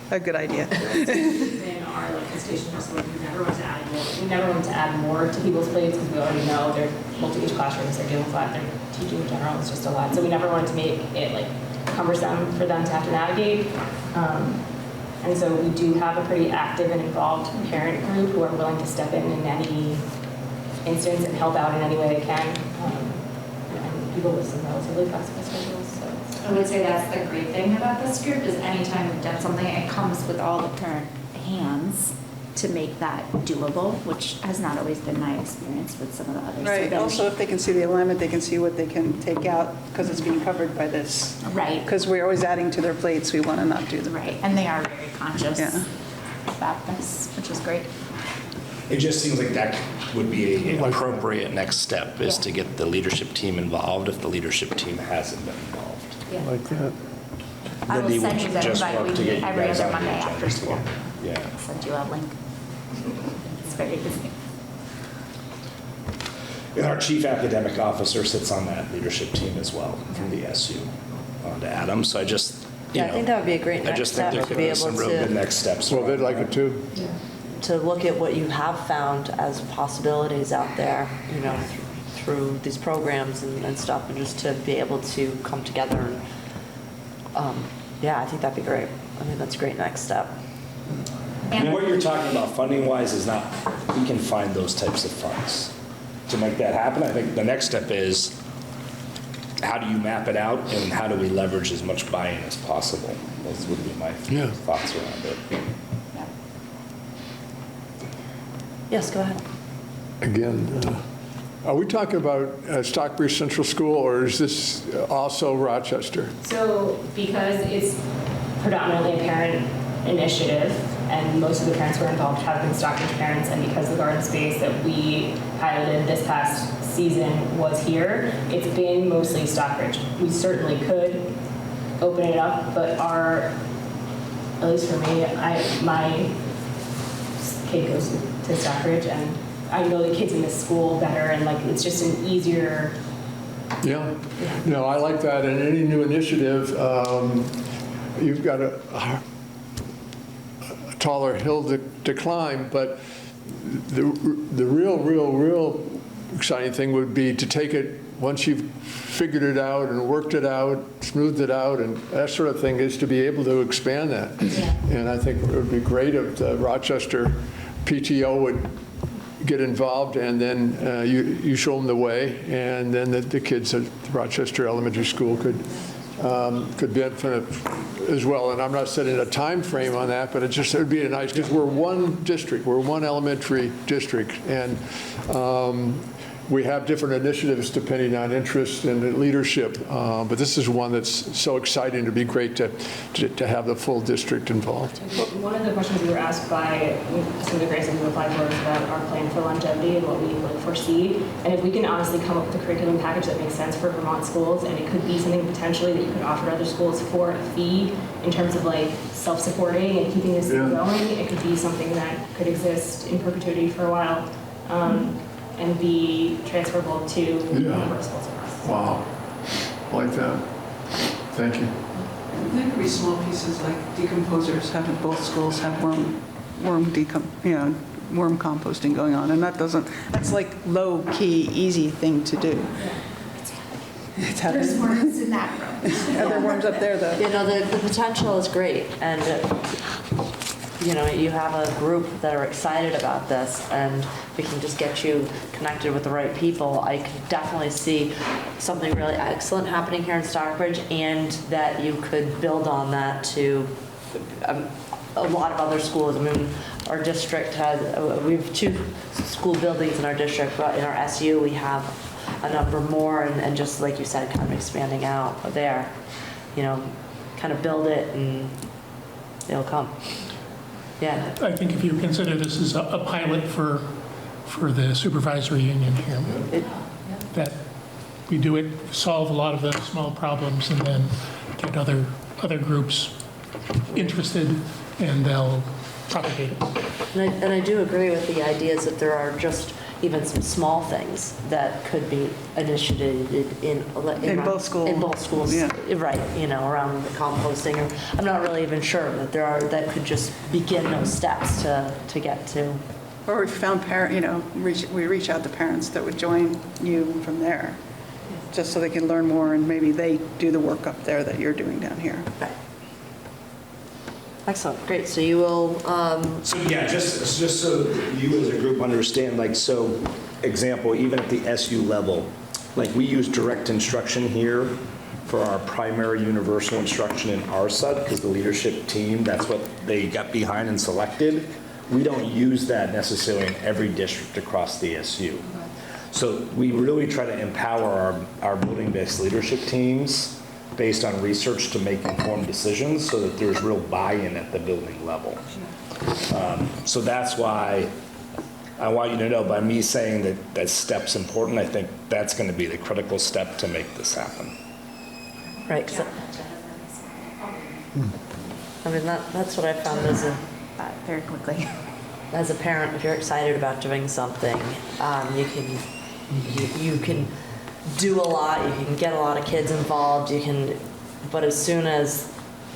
a good idea. In our like station festival, we never want to add more. We never want to add more to people's plates because we already know they're multi-age classrooms, they're dealing with that, they're teaching in general, it's just a lot. So we never wanted to make it like cumbersome for them to have to navigate. And so we do have a pretty active and involved parent group who are willing to step in any instance and help out in any way they can. And people with some relatively flexible schedules, so. I would say that's the great thing about this group is anytime we've done something, it comes with all the parent hands to make that doable, which has not always been my experience with some of the others. Right, also if they can see the alignment, they can see what they can take out because it's being covered by this. Right. Because we're always adding to their plates, we want to not do them. Right, and they are very conscious Yeah. about this, which is great. It just seems like that would be an appropriate next step, is to get the leadership team involved if the leadership team hasn't been involved. Like that. I will Then they send would you the just invite. work We to get meet you every guys other on the Monday agenda after school. together. Yeah. I'll send you a link. It's very busy. And our chief academic officer sits on that leadership team as well, from the SU, on to Adam. So I just, you Yeah, I know, think that would be a great I next just think step there to could be be able some real good to, next steps. Well, they'd like it too. to look at what you have found as possibilities out there, you know, through these programs and stuff, and just to be able to come together and, yeah, I think that'd be great. I mean, that's a great next step. And what you're talking about funding-wise is not, we can find those types of funds. To make that happen, I think the next step is, how do you map it out and how do we leverage as much buy-in as possible? Those would be my thoughts around it. Yes, go ahead. Again, are we talking about Stockbridge Central School, or is this also Rochester? So because it's predominantly a parent initiative, and most of the parents who are involved have been Stockbridge parents, and because the garden space that we piloted this past season was here, it's been mostly Stockbridge. We certainly could open it up, but at least for me, my kid goes to Stockbridge, and I know the kids in this school better, and like it's just an easier. Yeah, no, I like that. And any new initiative, you've got a taller hill to climb, but the real exciting thing would be to take it, once you've figured it out and worked it out, smoothed it out, and that sort of thing, is to be able to expand that. Yeah. And I think it would be great if the Rochester PTO would get involved, and then you show them the way, and then the kids at Rochester Elementary School could benefit as well. And I'm not setting a time frame on that, but it would be nice, because we're one district, we're one elementary district, and we have different initiatives depending on interest and leadership, but this is one that's so exciting. To be great to have the full district involved. One of the questions we were asked by some of the grants that we applied for is about our plan for longevity and what we like foresee. And if we can honestly come up with a curriculum package that makes sense for Vermont schools, and it could be something potentially that you could offer to other schools for a fee in terms of like self-supporting and keeping this thing going, it could be something that could exist in perpetuity for a while. And be transferable to a number of schools across. Wow, like that. Thank you. There could be small pieces like decomposers, having both schools have worm composting going on, and that's like low-key, easy thing to do. There's worms in that room. Are there worms up there, though? You know, the potential is great, and, you know, you have a group that are excited about this, and we can just get you connected with the right people. I could definitely see something really excellent happening here in Stockbridge, and that you could build on that to a lot of other schools. I mean, our district has, we have 2 school buildings in our district, but in our SU we have a number more, and just like you said, kind of expanding out there, you know, kind of build it and it'll come. Yeah. I think if you consider this as a pilot for the supervisory union here, that we do it, solve a lot of the small problems, and then get other groups interested, and they'll propagate it. And I do agree with the ideas that there are just even some small things that could be initiated in both schools. In both schools, Yeah. right, you know, around the composting. Or I'm not really even sure that there are, that could just begin those steps to get to. Or we found we reach out to parents that would join you from there, just so they can learn more, and maybe they do the work up there that you're doing down here. Right. Excellent, great. So you will. So yeah, just so you as a group understand, like, so example, even at the SU level, like we use direct instruction here for our primary universal instruction in RSUD, because the leadership team, that's what they got behind and selected. We don't use that necessarily in every district across the SU. So we really try to empower our building-based leadership teams based on research to make informed decisions so that there's real buy-in at the building level. So that's why I want you to know, by me saying that that step's important, I think that's going to be the critical step to make this happen. Right. So, I mean, that's what I found Very quickly. as a parent. If you're excited about doing something, you can do a lot. You can get a lot of kids involved. But as soon as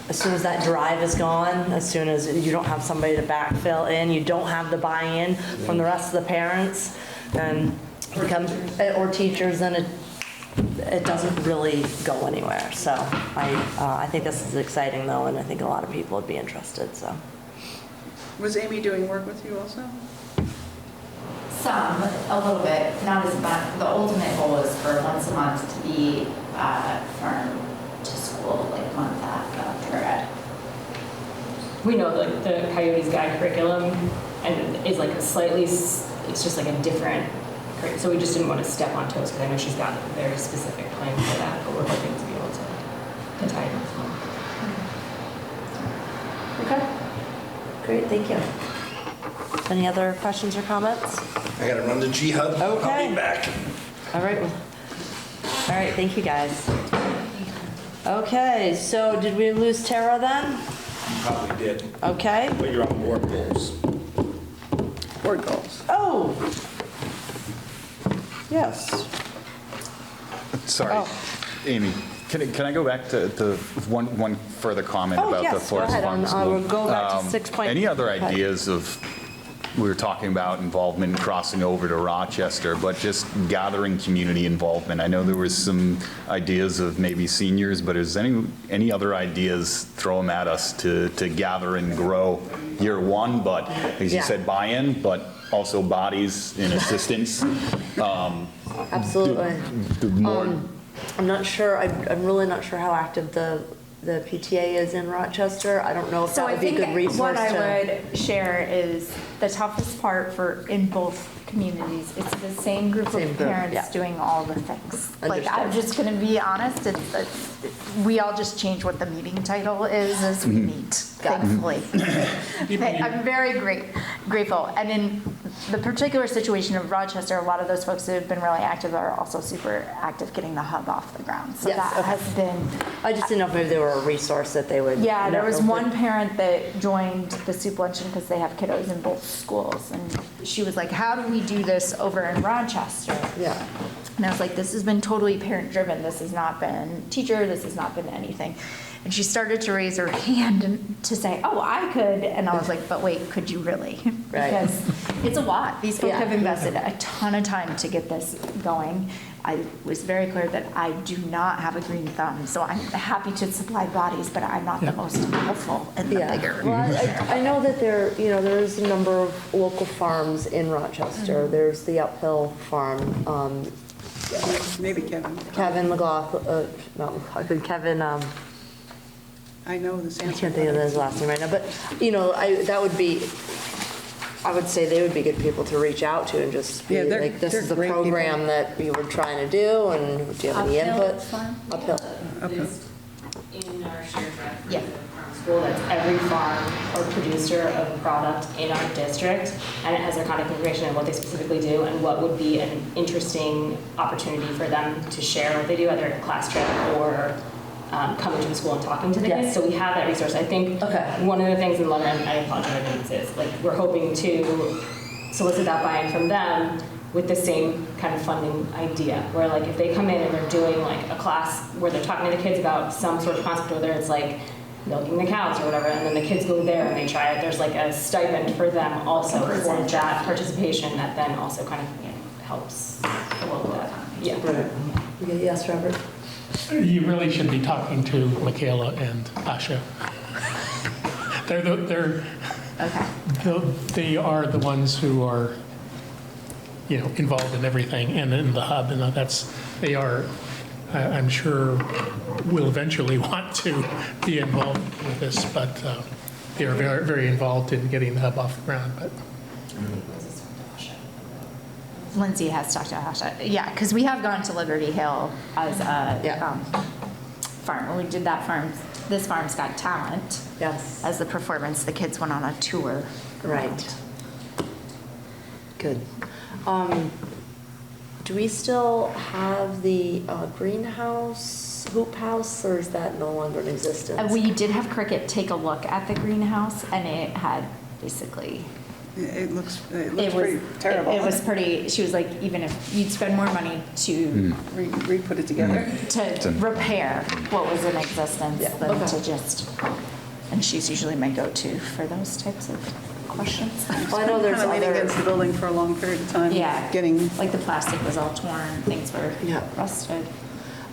that drive is gone, as soon as you don't have somebody to backfill in, you don't have the buy-in from the rest of the parents, then or teachers, then it doesn't really go anywhere. So I think this is exciting though, and I think a lot of people would be interested. So. Was Amy doing work with you also? Some, a little bit, not as much. The ultimate goal is for once a month to be farm to school, like month after ed. We know like the Coyotes Guide curriculum and is like it's just like a different, so we just didn't want to step on toes because I know she's got a very specific plan for that, but we're hoping to be able to tie it in. Okay. Great, thank you. Any other questions or comments? I got to run to G-Hub. Okay. I'll be back. All right, thank you guys. Okay, so did we lose Tara then? Probably did. Okay. But you're on board goals. Board goals. Oh. Yes. Sorry, Oh. Amy, can I go back to one further comment Oh, about the yes, go Forest ahead. Farm School? We'll go back to 6 point. Any other Okay. ideas of, we were talking about involvement crossing over to Rochester, but just gathering community involvement. I know there was some ideas of maybe seniors, but is any other ideas, throw them at us to gather and grow year one, but as you Yeah. said, buy-in, but also bodies and assistance. Absolutely. The more, I'm not sure, I'm really not sure how active the PTA is in Rochester. I don't know if So that I would be a think good resource what to. I would share is the toughest part in both communities. It's the same group Same of group, parents yeah. doing all the things. Like, I'm Understood. just gonna be honest, we all just change what the meeting title is as we meet, thankfully. I'm very grateful. And in the particular situation of Rochester, a lot of those folks who have been really active are also super active getting the hub off the ground. So Yes, that okay. has been, I just didn't know if maybe they were a resource that they would. yeah, there was know if one parent that joined the soup luncheon because they have kiddos in both schools. And she was like, how do we do this over in Rochester? Yeah. And I was like, this has been totally parent driven. This has not been teacher. This has not been anything. And she started to raise her hand and to say, oh, I could. And I was like, but wait, could you really? Right. Because it's a lot. These folks Yeah. have invested a ton of time to get this going. I was very clear that I do not have a green thumb, so I'm happy to supply bodies, but I'm not the most helpful in the Yeah. bigger. Well, I know that there is a number of local farms in Rochester. There's the Uphill Farm, Maybe Kevin. Kevin McLaughlin, Kevin, I know this I answer. can't think of his last name right now, but, I would say they would be good people to reach out to and just be Yeah, they're- like, this they're is the great program that we were trying to do, and do you have any input? Uphill. Okay. In our shared drive for Yeah. the farm school, that's every farm or producer of a product in our district, and it has their contact information and what they specifically do, and what would be an interesting opportunity for them to share what they do, either at a class trip or coming to the school and talking to the Yes. kids. So we have that resource. I think Okay. one of the things in the long run, I apologize, is like we're hoping to solicit that buy-in from them with the same kind of funding idea, where like if they come in and they're doing like a class where they're talking to the kids about some sort of concept, whether it's like milking the cows or whatever, and then the kids go there and they try it, there's like a stipend for them also for that participation that then also kind of helps promote that. Yeah. Okay, yes, Robert? You really should be talking to Michaela and Asha. They are the ones who are involved in everything and in the hub, and they are, I'm sure, will eventually want to be involved with this, but they are very, very involved in getting the hub off the ground, but. Lindsay has talked to Hasha. Yeah, because we have gone to Liberty Hill as a farm. When we did that farm, this Farm's Got Talent. Yes. As the performance, the kids went on a tour. Right. Good. Do we still have the greenhouse, hoop house, or is that no longer in existence? We did have Cricket take a look at the greenhouse, and it had basically. It looks pretty terrible. It was pretty, she was like, even if you'd spend more money to Re-put it together. to repair what was in existence than to just, and she's usually my go-to for those types of questions. Well, I know there's Kind of leaning other, against the building for a long period of time. Yeah. Getting, Like the plastic was all torn, things were rusted.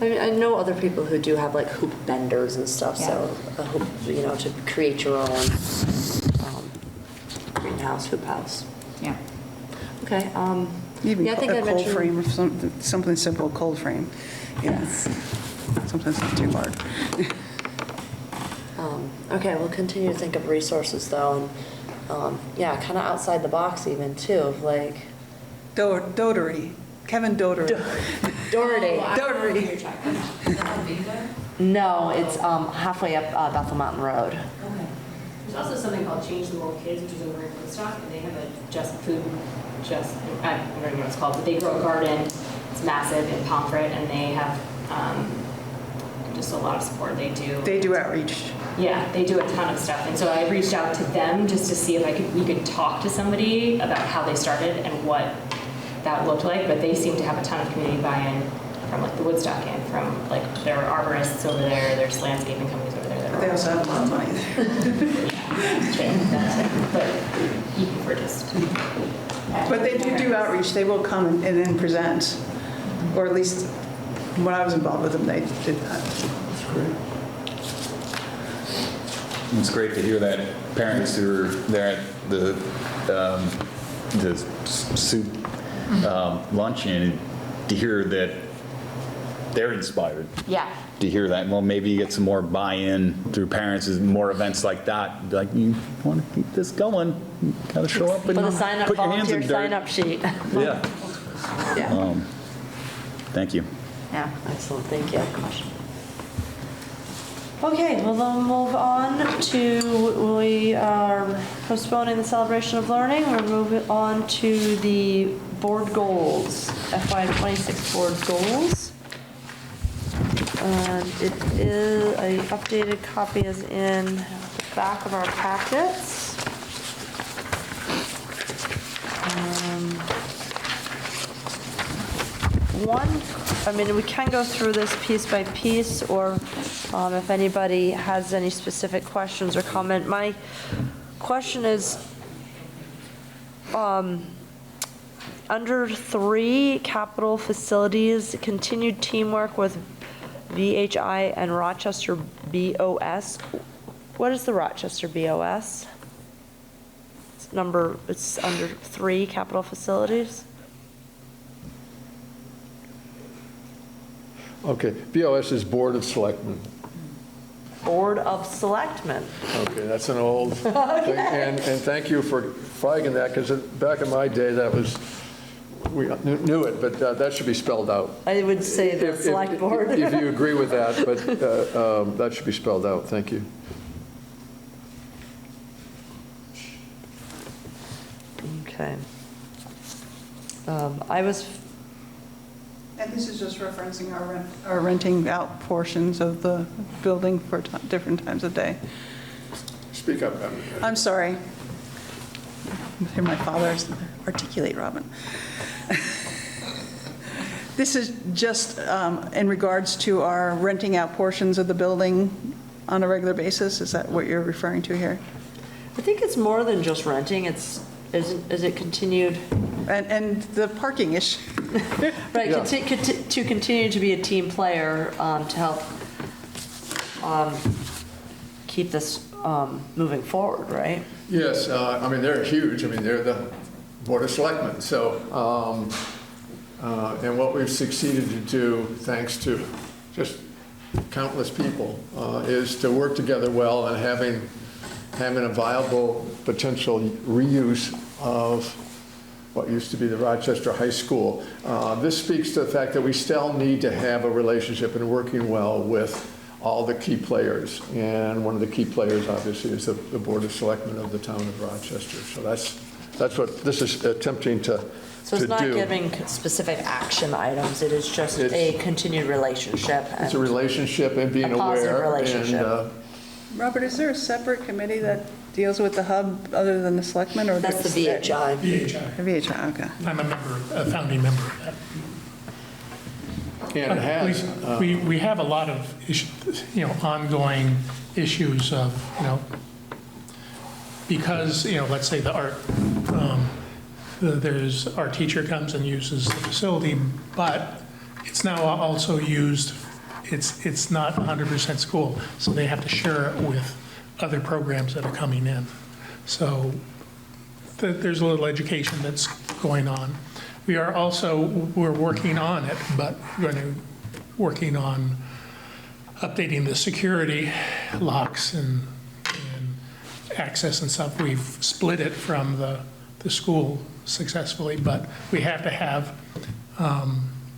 I mean, I know other people who do have like hoop benders and stuff, so a hoop, to create your own greenhouse, hoop house. Yeah. Okay, even I think I a cold mentioned- frame, or something simple, cold frame. Yes. Sometimes not too hard. Okay, we'll continue to think of resources though, and kind of outside the box even too, of like. Doherty, Kevin Doherty. Doherty. Doherty. No, it's halfway up Bethel Mountain Road. Okay. There's also something called Change the World Kids, which is over in Woodstock, and they have a I don't know what it's called, but they grow a garden. It's massive in Pomfret, and they have just a lot of support. They do outreach. Yeah, they do a ton of stuff, and so I reached out to them just to see if we could talk to somebody about how they started and what that looked like. But they seem to have a ton of community buy-in from like the Woodstock and from like their arborists over there, there's landscaping companies over there. They also have a lot of money there. But even for just. But they do outreach, they will come and then present, or at least when I was involved with them, they did that. That's great. It's great to hear that parents who are there at the soup luncheon, to hear that they're inspired. Yeah. To hear that, well, maybe you get some more buy-in through parents, more events like that. Like, you want to keep this going, you got to show up and Put a sign up, put your hands volunteer in dirt. sign up sheet. Yeah. Thank you. Yeah, excellent, thank you. Okay, well then move on to, we are postponing the celebration of learning. We're moving on to the board goals, FY26 board goals. And it is, an updated copy is in the back of our packets. We can go through this piece by piece, or if anybody has any specific questions or comment. My question is, under 3, capital facilities, continued teamwork with VHI and Rochester BOS. What is the Rochester BOS? It's under 3, capital facilities. Okay, BOS is Board of Selectmen. Board of Selectmen. Okay, that's an old thing, and thank you for flagging that, because back in my day, that was, we knew it, but that should be spelled out. I would say the select board. If you agree with that, but that should be spelled out, thank you. Okay. And this is just referencing our renting out portions of the building for different times of day. Speak up, Evan. I'm sorry. Hear my father articulate, Robin. This is just in regards to our renting out portions of the building on a regular basis. Is that what you're referring to here? I think it's more than just renting. Is it continued? And the parking issue. Right, Yeah. to continue to be a team player to help keep this moving forward, right? Yes, they're huge. They're Board of Selectmen. So, and what we've succeeded to do, thanks to just countless people, is to work together well and having a viable potential reuse of what used to be the Rochester High School. This speaks to the fact that we still need to have a relationship and working well with all the key players. And one of the key players, obviously, is the Board of Selectmen of the town of Rochester. So that's what this is attempting to do. So it's not giving specific action items, it is just a continued relationship. It's a relationship and being A positive aware. relationship. And, Robert, is there a separate committee that deals with the hub other than the selectmen, or? That's the VHI. VHI. The VHI, okay. I'm a founding member of that. and it has. We have a lot of, ongoing issues of, because, let's say the art, our teacher comes and uses the facility, but it's now also used, it's not 100% school, so they have to share it with other programs that are coming in. So there's a little education that's going on. We're working on it, but we're working on updating the security locks and access and stuff. We've split it from the school successfully, but we have to have,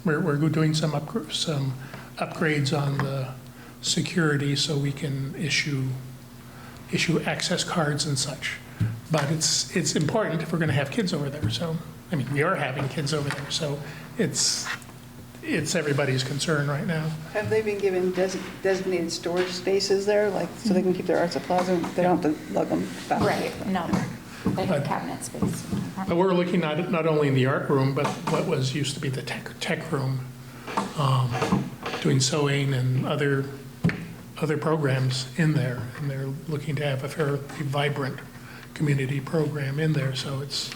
we're doing some upgrades on the security so we can issue access cards and such. But it's important if we're going to have kids over there. So, we are having kids over there, so it's everybody's concern right now. Have they been given designated storage spaces there, so they can keep their art supplies, and they don't have to lug them back? Right, no, like But- cabinet space. But we're looking at not only in the art room, but what used to be the tech room, doing sewing and other programs in there. And they're looking to have a fairly vibrant community program in there. So it's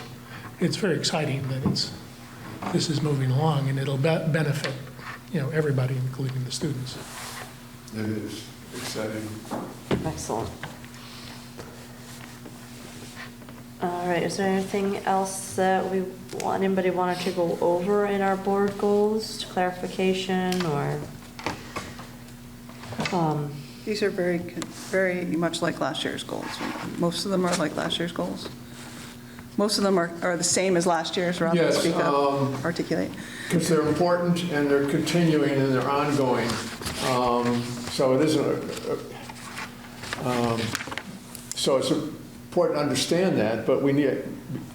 very exciting that this is moving along, and it'll benefit, everybody, including the students. It is exciting. Excellent. All right, is there anything else that anybody wanted to go over in our board goals, clarification, or? These are very, very much like last year's goals. Most of them are like last year's goals. Most of them are the same as last year's, rather than Yes, speak up, articulate. Because they're important and they're continuing and they're ongoing. So it isn't, so it's important to understand that, but we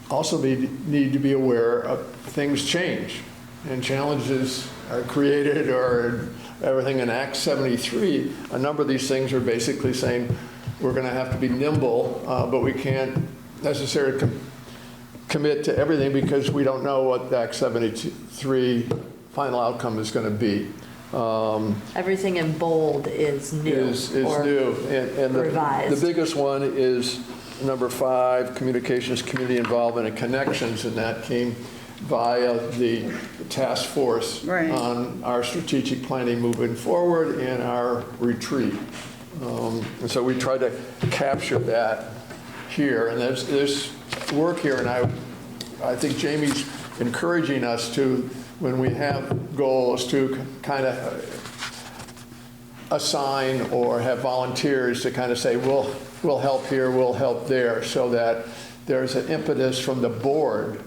also need to be aware of things change and challenges are created, or everything in Act 73. A number of these things are basically saying we're going to have to be nimble, but we can't necessarily commit to everything because we don't know what Act 73 final outcome is going to be. Everything in bold is new. Is new. And revised. The biggest one is number 5, communications, community involvement, and connections, and that came via the task force on our strategic planning moving forward and our retreat. And so we tried to capture that here, and there's work here, and I think Jamie's encouraging us to, when we have goals, to kind of assign or have volunteers to kind of say, we'll help here, we'll help there, so that there's an impetus from the board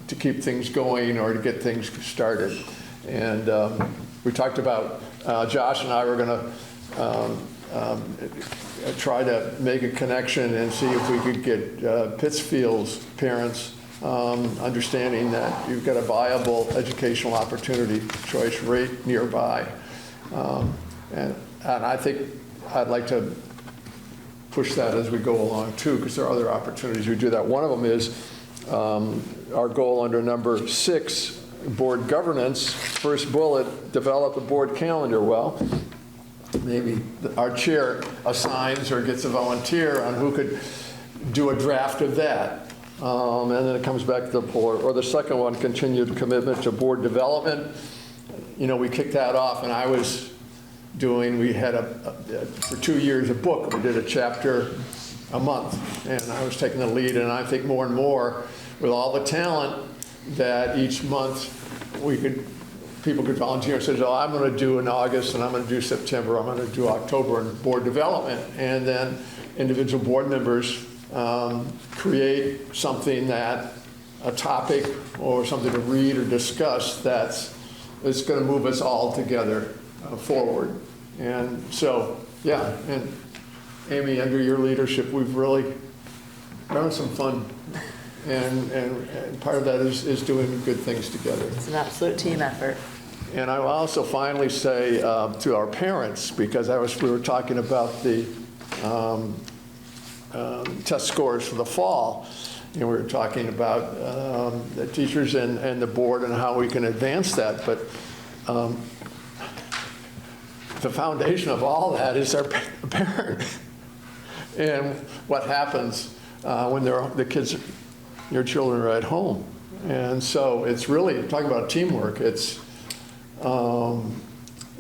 to keep things going or to get things started. And we talked about, Josh and I were going to try to make a connection and see if we could get Pittsfield's parents understanding that you've got a viable educational opportunity choice right nearby. And I think I'd like to push that as we go along too, because there are other opportunities to do that. One of them is our goal under number 6, board governance. First bullet, develop a board calendar. Well, maybe our chair assigns or gets a volunteer on who could do a draft of that. And then it comes back to the board. Or the second one, continued commitment to board development. We kicked that off, and I was we had for 2 years, a book. We did a chapter a month, and I was taking the lead, and I think more and more with all the talent that each month people could volunteer and say, oh, I'm going to do in August, and I'm going to do September, I'm going to do October in board development. And then individual board members create something a topic or something to read or discuss it's going to move us all together forward. And so, yeah, and Amy, under your leadership, we've really having some fun. And part of that is doing good things together. It's an absolute team effort. And I will also finally say to our parents, because we were talking about the test scores for the fall, and we were talking about the teachers and the board and how we can advance that. But the foundation of all that is our parent. And what happens when your children are at home. And so it's really, talking about teamwork,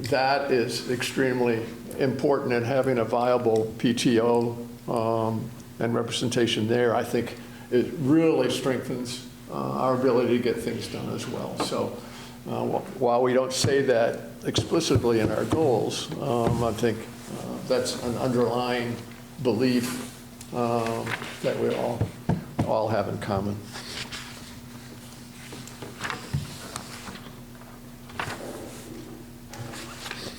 that is extremely important, and having a viable PTO and representation there, I think it really strengthens our ability to get things done as well. So while we don't say that explicitly in our goals, I think that's an underlying belief that we all have in common.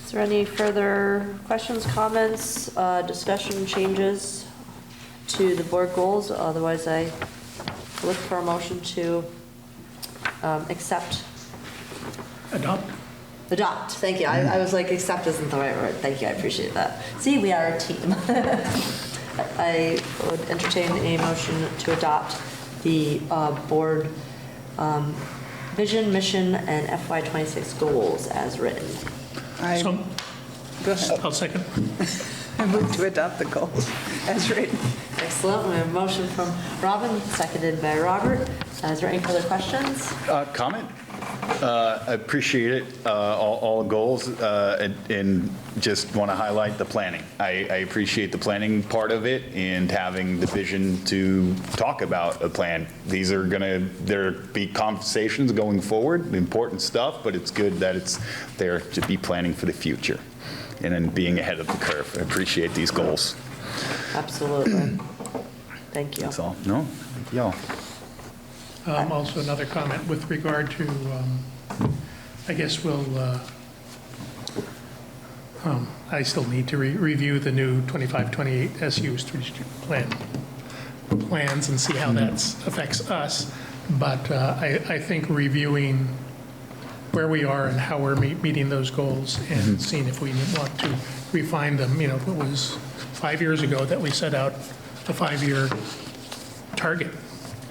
Is there any further questions, comments, discussion, changes to the board goals? Otherwise, I look for a motion to accept. Adopt, thank you. I was like, accept isn't the right word. Thank you, I appreciate that. See, we are a team. I would entertain a motion to adopt the board vision, mission, and FY26 goals as written. So, Go ahead. I'll second. I move to adopt the goals as written. Excellent. We have a motion from Robin, seconded by Robert. Is there any further questions? Comment? I appreciate it, all the goals, and just want to highlight the planning. I appreciate the planning part of it and having the vision to talk about a plan. These are there be conversations going forward, important stuff, but it's good that it's there to be planning for the future and then being ahead of the curve. I appreciate these goals. Absolutely. Thank you. That's all. No, thank y'all. Also, another comment with regard to, I guess I still need to review the new 25-28 SU strategic plans and see how that affects us. But I think reviewing where we are and how we're meeting those goals and seeing if we want to refine them. You know, if it was 5 years ago that we set out a 5-year target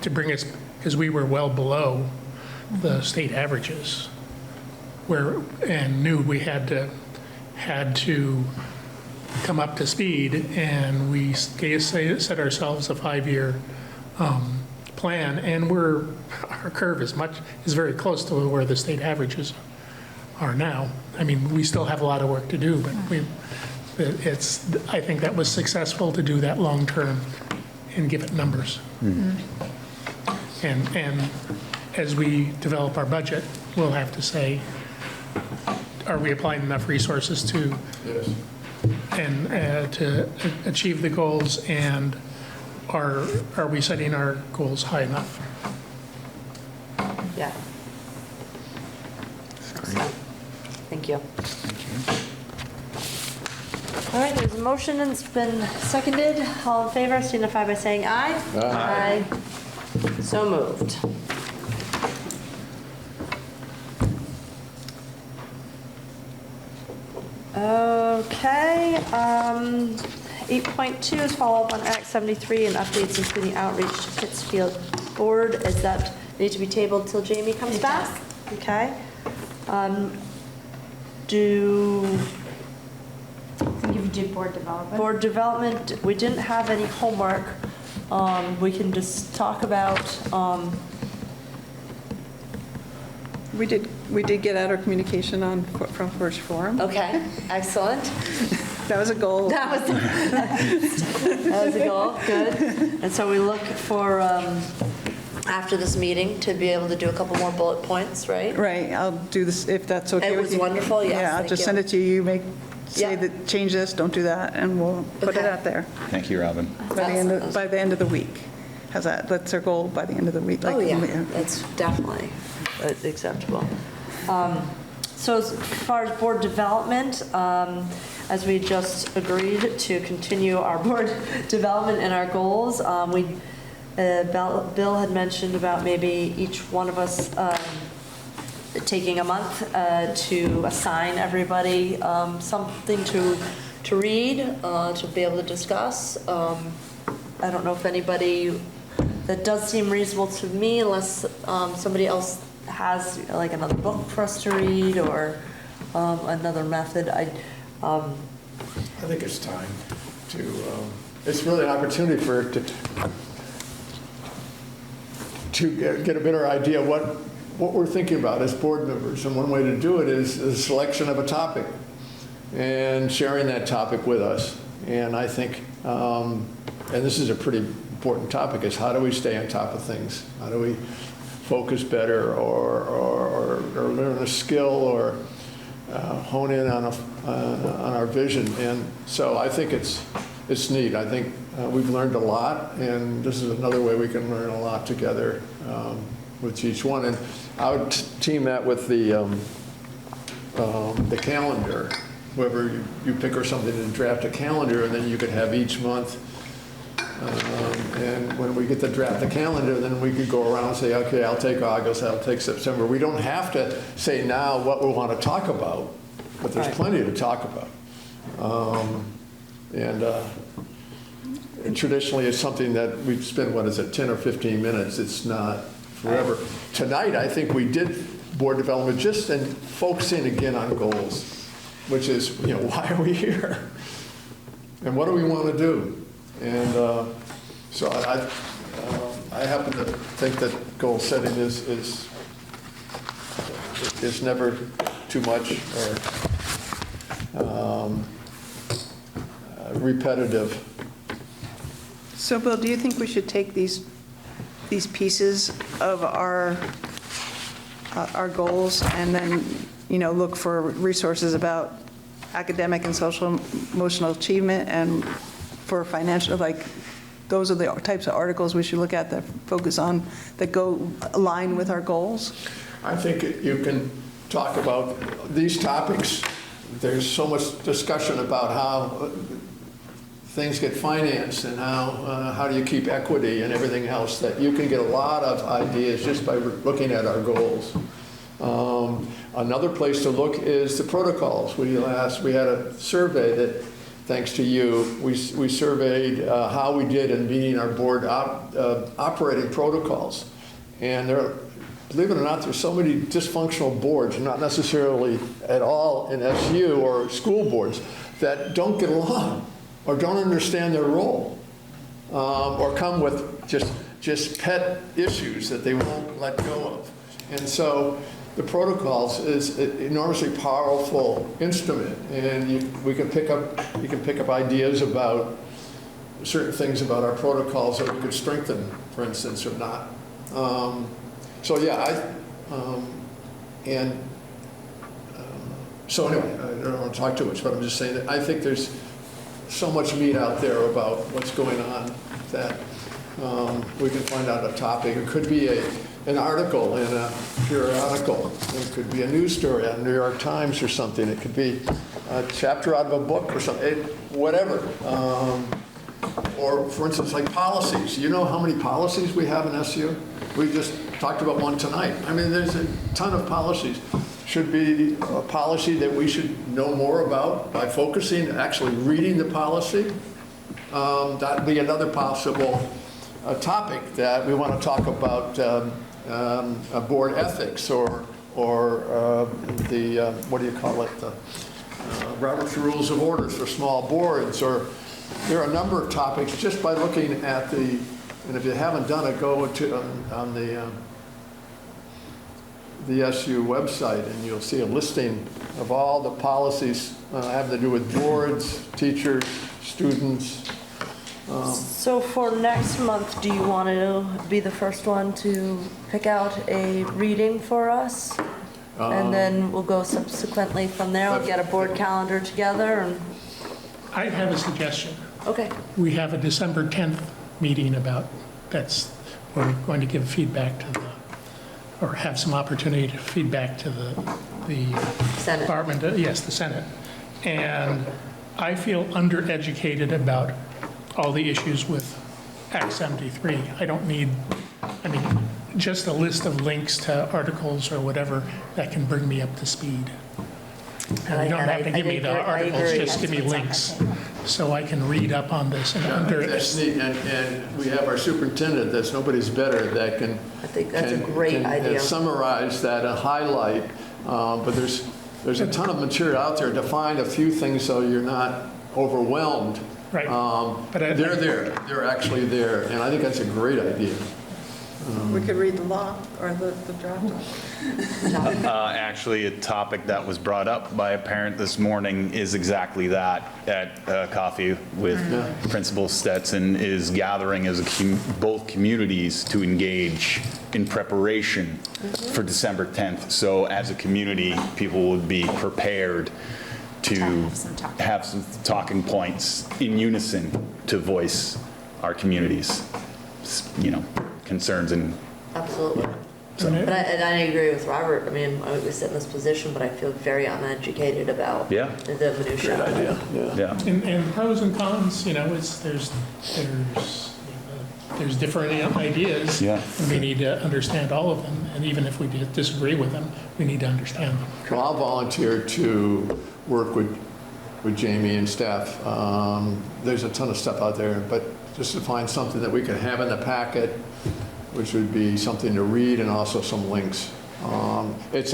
to bring us, because we were well below the state averages, and knew we had to come up to speed, and we set ourselves a 5-year plan, and our curve is very close to where the state averages are now. I mean, we still have a lot of work to do, but I think that was successful to do that long term and give it numbers. And as we develop our budget, we'll have to say, are we applying enough resources to achieve the goals, and are we setting our goals high enough? Yeah. Thank you. All right, there's a motion and it's been seconded. All in favor, signify by saying aye. Aye. So moved. Okay, 8.2 is follow-up on Act 73 and updates including outreach to Pittsfield Board. Is that need to be tabled till Jamie comes back? Okay. I think if you do board development. Board development, we didn't have any homework. We can just talk about, We did get out our communication from First Forum. okay, excellent. That was a goal. That was a goal, good. And so we look for after this meeting to be able to do a couple more bullet points, right? Right, I'll do this, if that's okay It with was you. wonderful, yes, Yeah, I'll thank just you. send it to you, say Yeah. that, change this, don't do that, and we'll put it Okay. out there Thank you, Robin. by the end of the week. How's that? That's our goal, by the end of the week. Oh, yeah, that's definitely acceptable. So as far as board development, as we just agreed to continue our board development and our goals, Bill had mentioned about maybe each one of us taking a month to assign everybody something to read, to be able to discuss. I don't know if anybody, that does seem reasonable to me, unless somebody else has like another book for us to read or another method. I think it's time to, it's really an opportunity to get a better idea of what we're thinking about as board members. And one way to do it is a selection of a topic and sharing that topic with us. And I think, and this is a pretty important topic, is how do we stay on top of things? How do we focus better or learn a skill or hone in on our vision? And so I think it's neat. I think we've learned a lot, and this is another way we can learn a lot together with each one. And I would team that with the calendar. Whoever you pick or something and draft a calendar, and then you could have each month. And when we get to draft the calendar, then we could go around and say, okay, I'll take August, I'll take September. We don't have to say now what we want to talk about, but there's plenty to talk about. And traditionally, it's something that we spend, 10 or 15 minutes. It's not forever. Tonight, I think we did board development just in focusing again on goals, which is, why are we here? And what do we want to do? And so I happen to think that goal setting is never too much or repetitive. So Bill, do you think we should take these pieces of our goals and then, look for resources about academic and social emotional achievement and for financial, those are the types of articles we should look at that focus on, that go align with our goals? I think you can talk about these topics. There's so much discussion about how things get financed and how do you keep equity and everything else, that you can get a lot of ideas just by looking at our goals. Another place to look is the protocols. We had a survey that, thanks to you, we surveyed how we did in meeting our board operating protocols. And believe it or not, there's so many dysfunctional boards, not necessarily at all in SU or school boards, that don't get along or don't understand their role, or come with just pet issues that they won't let go of. And so the protocols is an enormously powerful instrument, and you can pick up ideas about certain things about our protocols that we could strengthen, for instance, or not. So anyway, I don't want to talk too much, but I'm just saying that I think there's so much meat out there about what's going on that we can find out a topic. It could be an article in a periodical. It could be a news story on New York Times or something. It could be a chapter out of a book or something, whatever. Or, for instance, like policies. You know how many policies we have in SU? We just talked about one tonight. I mean, there's a ton of policies. Should be a policy that we should know more about by focusing, actually reading the policy. That'd be another possible topic that we want to talk about, board ethics or the, what do you call it, the Robert's Rules of Orders for small boards. Or there are a number of topics just by looking at and if you haven't done it, go to on the SU website, and you'll see a listing of all the policies having to do with boards, teachers, students, So for next month, do you want to be the first one to pick out a reading for us? And then we'll go subsequently from there, we'll get a board calendar together and, I have a suggestion. okay. We have a December 10th meeting about, that's, where we're going to give feedback to the, or have some opportunity to feedback to the Senate. department, yes, the Senate. And I feel undereducated about all the issues with Act 73. I don't need, I mean, just a list of links to articles or whatever that can bring me up to speed. And you don't have to give me the articles, just give me links, so I can read up on this and That's neat, and we have our superintendent, that's nobody's better, that can. I think that's a great can idea. summarize that and highlight, but there's a ton of material out there to find a few things so you're not overwhelmed. Right. But They're there, they're actually there, and I think that's a great idea. We could read the law or the draft. Actually, a topic that was brought up by a parent this morning is exactly that at coffee with Principal Stetson, is gathering as both communities to engage in preparation for December 10th. So as a community, people would be prepared to have some talking points in unison to voice our communities, concerns and. Absolutely. And I agree with Robert. I mean, I was sit in this position, but I feel very uneducated about the minutiae. Great idea, yeah. And pros and cons, there's different ideas. Yeah. And we need to understand all of them, and even if we disagree with them, we need to understand them. Well, I'll volunteer to work with Jamie and staff. There's a ton of stuff out there, but just to find something that we can have in the packet, which would be something to read and also some links. This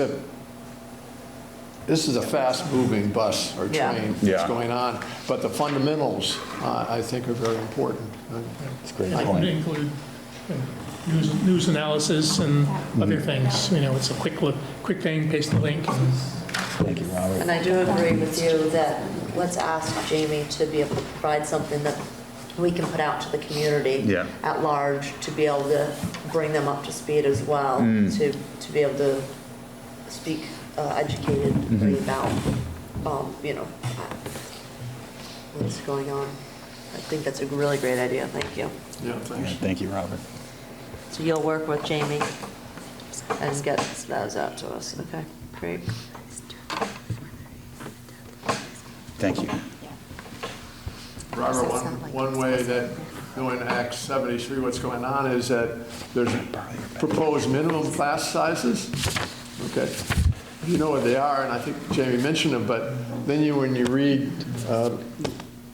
is a fast-moving bus or train that's going on, but the fundamentals, I think, are very important. It's a great I point. can include news analysis and other things. It's a quick thing, paste the link. Thank you, Robert. And I do agree with you that let's ask Jamie to be able to provide something that we can put out to the community at large, to be able to bring them up to speed as well, to be able to speak educatedly about, what's going on. I think that's a really great idea. Thank you. Yeah, thanks. Thank you, Robert. So you'll work with Jamie and get those out to us. Okay, great. Thank you. Robert, one way that, knowing Act 73, what's going on is that there's proposed minimum class sizes. Okay. You know what they are, and I think Jamie mentioned them, but then when you read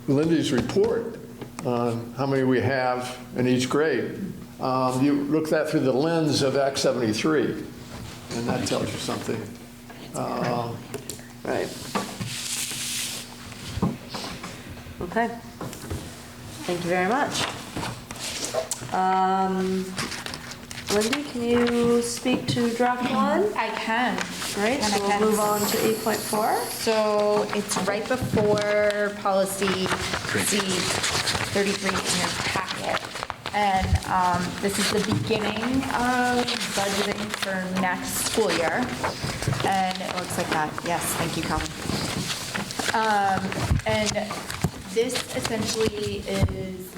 Lindy's report on how many we have in each grade, you look that through the lens of Act 73, and that tells you something. Right. Okay. Thank you very much. Lindy, can you speak to draft one? I can. Great, And so I we'll can. move on to 8.4. So it's right before policy C33 in your packet. And this is the beginning of budgeting for next school year. And it looks like that. Yes, thank you, Calvin. And this essentially is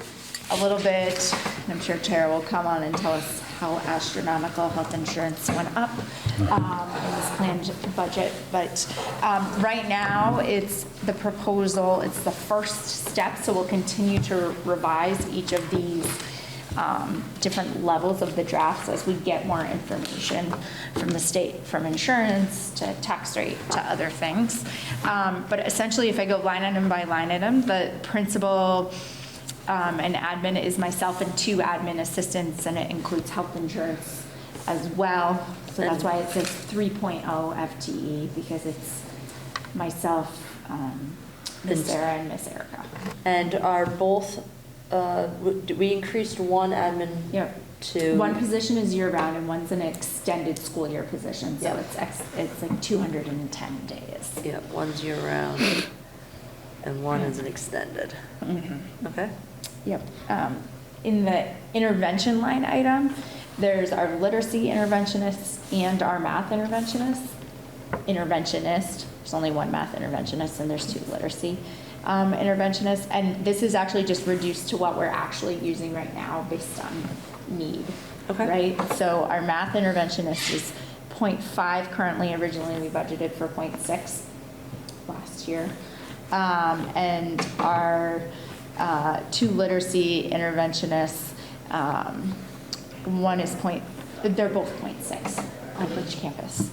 a little bit, and I'm sure Tara will come on and tell us how astronomical health insurance went up in this planned budget. But right now, it's the proposal, it's the first step, so we'll continue to revise each of these different levels of the drafts as we get more information from the state, from insurance to tax rate to other things. But essentially, if I go line item by line item, the principal and admin is myself and 2 admin assistants, and it includes health insurance as well. So that's why it says 3.0 FTE, because it's myself, Miss Sarah, and Miss Erica. And are both, we increased one admin to? One position is year-round, and one's an extended school year position, so it's like 210 days. Yeah, one's year-round, and one is an extended. Okay. Yep. In the intervention line item, there's our literacy interventionist and our math interventionist. There's only one math interventionist and there's 2 literacy interventionists. And this is actually just reduced to what we're actually using right now based on need. Okay. Right? So our math interventionist is 0.5 currently. Originally we budgeted for 0.6 last year. And our 2 literacy interventionists, one is they're both 0.6 on each campus.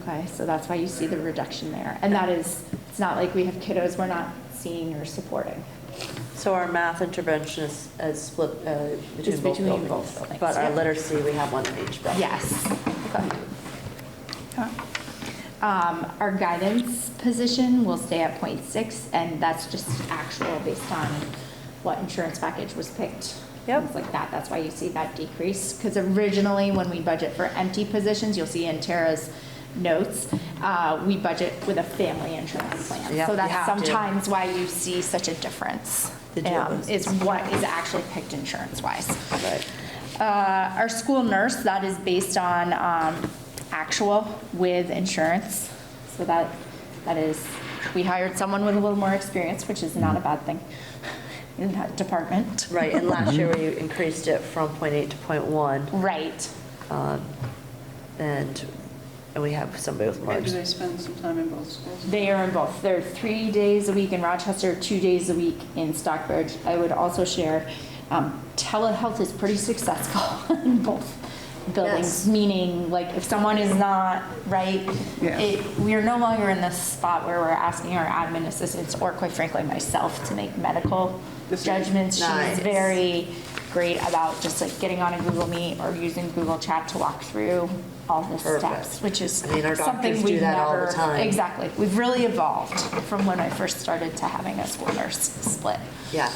Okay, so that's why you see the reduction there. And that is, it's not like we have kiddos we're not seeing or supporting. So our math interventionist is split It's between both buildings. But our Yep. literacy, we have one in each building. Yes. Okay. Okay. Our guidance position will stay at 0.6, and that's just actual based on what insurance package was picked. Yep. Things like that. That's why you see that decrease. Because originally, when we budget for empty positions, you'll see in Tara's notes, we budget with a family insurance plan. Yep, So you that's have to. sometimes why you see such a difference. The dual Is what is actually picked insurance-wise. Right. Our school nurse, that is based on actual with insurance. So that is, we hired someone with a little more experience, which is not a bad thing in that department. Right, and last year we increased it from 0.8 to 0.1. Right. And we have somebody with more. Do they spend some time in both schools? They are in both. They're 3 days a week in Rochester, 2 days a week in Stockbridge. I would also share, telehealth is pretty successful in both buildings, Yes. meaning like if someone is not right, Yeah. we are no longer in this spot where we're asking our admin assistants or quite frankly myself to make medical judgments. Nice. She's very great about just like getting on a Google Meet or using Google Chat to walk through all the Perfect. steps, which is I mean, our something doctors we've do that all the never- time. Exactly. We've really evolved from when I first started to having a school nurse split. Yeah.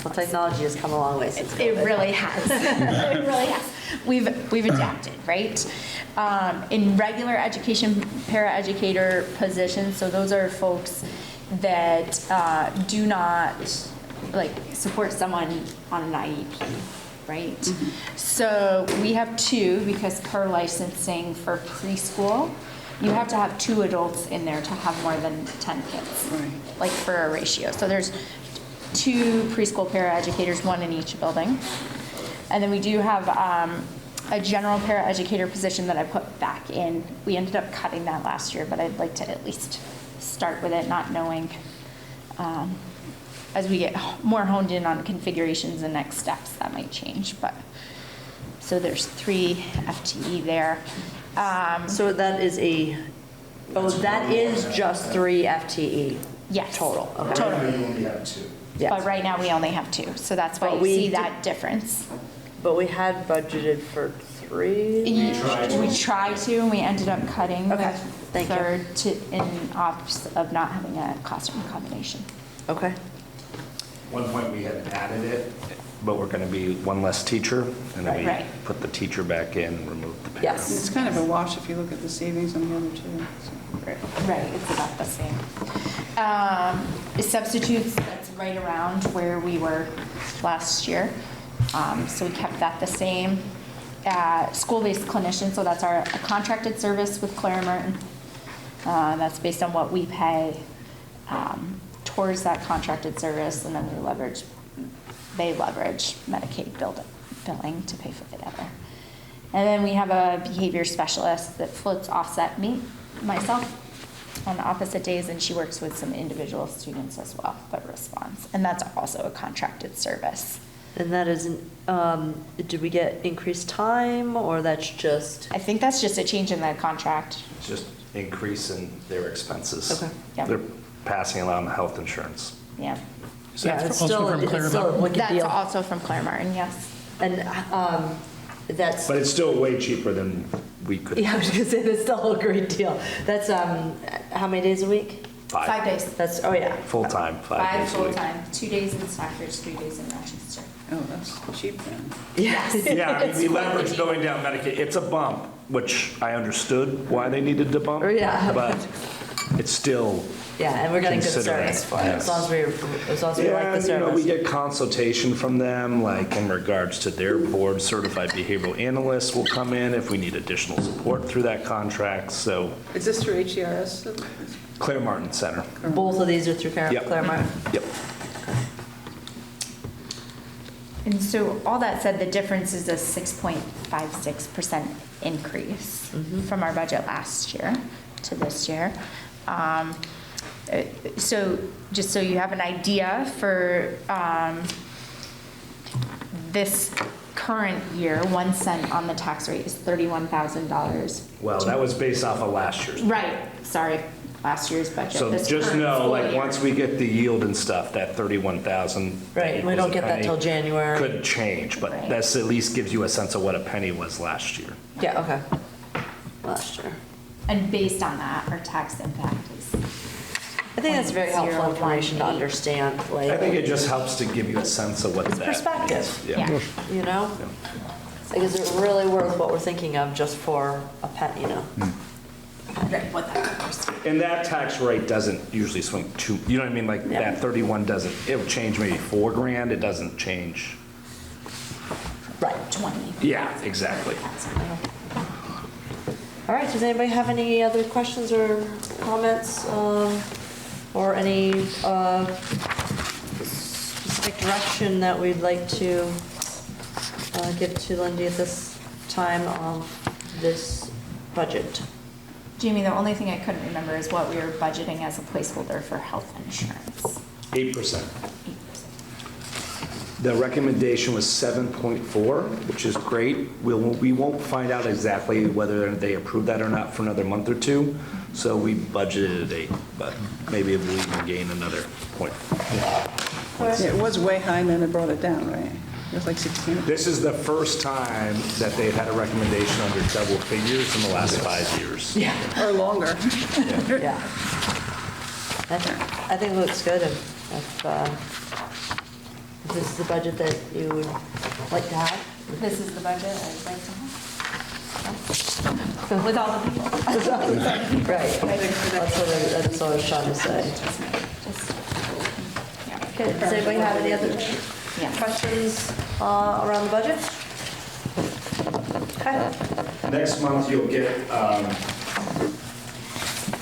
Well, technology has come a long way since It COVID. really has. It really has. We've adapted, right? In regular education, paraeducator positions, so those are folks that do not like support someone on an IEP, right? So we have 2 because per licensing for preschool, you have to have 2 adults in there to have more than 10 kids, Right. like for a ratio. So there's 2 preschool paraeducators, 1 in each building. And then we do have a general paraeducator position that I put back in. We ended up cutting that last year, but I'd like to at least start with it, not knowing as we get more honed in on configurations and next steps, that might change. But so there's 3 FTE there. So that is that is just 3 FTE Yes. total. Okay. Total. We only have 2. Yes. But right now, we only have 2, so that's why But you we see did- that difference. But we had budgeted for 3. We tried to, and we ended up cutting the Okay, thank you. third in ops of not having a classroom combination. Okay. One point we had added it, but we're going to be one less teacher, and then we Right. put the teacher back in, remove the para. Yes. It's kind of a wash if you look at the savings on the other 2. so. Right, it's about the same. Substitutes, that's right around where we were last year. So we kept that the same. School-based clinician, so that's our contracted service with Claire Merton. That's based on what we pay towards that contracted service, and then they leverage Medicaid billing to pay for the other. And then we have a behavior specialist that floats offset myself on opposite days, and she works with some individual students as well, but responds. And that's also a contracted service. And that isn't, did we get increased time, or that's just? I think that's just a change in the contract. It's just increase in their expenses. Okay. Yep. They're passing along the health insurance. Yeah. Is Yeah, that it's also still, from Claire it's still a Martin? wicked That's deal. also from Claire Martin, yes. And that's, But it's still way cheaper than we could. yeah, I was gonna say, that's still a great deal. That's, how many days a week? 5 days. That's, oh yeah. Full-time, 5 5 days a week. full-time, 2 days in Stockbridge, 3 days in Rochester. Oh, that's cheap then. Yeah. Yeah, I mean, It's we quite leverage cheap. going down Medicaid. It's a bump, which I understood why they needed to bump. Yeah. But it's still. Yeah, and we're getting good Considering, service for it, yes. as long as we like the And, you know, we service. get consultation from them, like in regards to their board certified behavioral analysts will come in if we need additional support through that contract, so Is this through HERS? Claire Martin Center. Both of these are through Yep. Claire Martin? Yep. And so all that said, the difference is a 6.56% increase from our budget last year to this year. So just so you have an idea for this current year, 1 cent on the tax rate is $31,000. Well, that was based off of last year's. Right, sorry, last year's budget. So This just current know, school like, year. once we get the yield and stuff, that 31,000. Right, we don't get that till January. Could change, but Right. that's at least gives you a sense of what a penny was last year. Yeah, okay. Last year. And based on that, our tax impact is, I think that's very helpful 0.018. information to understand, like. I think it just helps to give you a sense of what It's that. perspective. Yeah. yeah. You know? It's like, is it really worth what we're thinking of just for a pet, you know? Right, what that covers. And that tax rate doesn't usually swing too, you know what I mean? Like, Yeah. that 31 doesn't, it'll change maybe $4,000, it doesn't change. Right. 20. Yeah, exactly. All right, does anybody have any other questions or comments, or any specific direction that we'd like to give to Lindy at this time of this budget? Jamie, the only thing I couldn't remember is what we were budgeting as a placeholder for health insurance. 8%. 8%. The recommendation was 7.4, which is great. We won't find out exactly whether they approve that or not for another month or two. So we budgeted at 8, but maybe we'll even gain another point. It was way high and then they brought it down, right? It was like 16. This is the first time that they've had a recommendation under double figures in the last 5 years. Yeah. Or longer. Yeah. I think it looks good if this is the budget that you would like to have. This is the budget I'd like to have. With all the people. Right. That's what I was trying to say. Just, yeah. Okay, does anybody have any other Yeah. questions around the budget? Okay. Next month, you'll get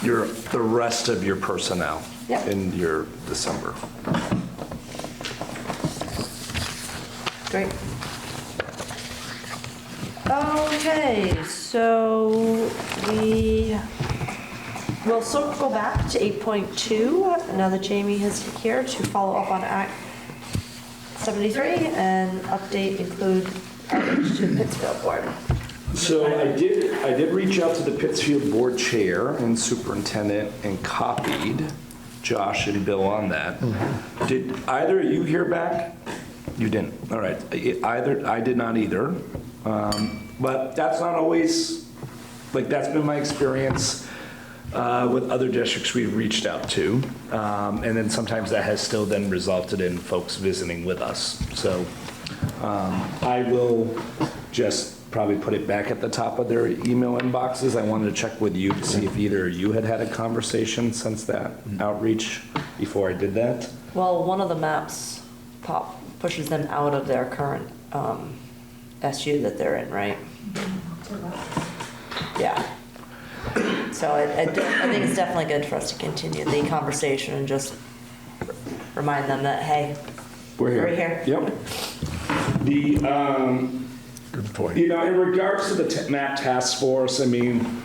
the rest of your personnel Yep. in your December. Great. Okay, so we'll circle back to 8.2, now that Jamie is here to follow up on Act 73 and update include outreach to the Pittsfield Board. So I did reach out to the Pittsfield Board Chair and Superintendent and copied Josh and Bill on that. Did either of you hear back? You didn't, all right. I did not either. But that's not always, like, that's been my experience with other districts we've reached out to. And then sometimes that has still then resulted in folks visiting with us. So I will just probably put it back at the top of their email inboxes. I wanted to check with you to see if either of you had had a conversation since that outreach before I did that. Well, one of the maps pushes them out of their current SU that they're in, right? Yeah. So I think it's definitely good for us to continue the conversation and just remind them that, hey, We're here. Yep. Good point. You know, in regards to the map task force, I mean,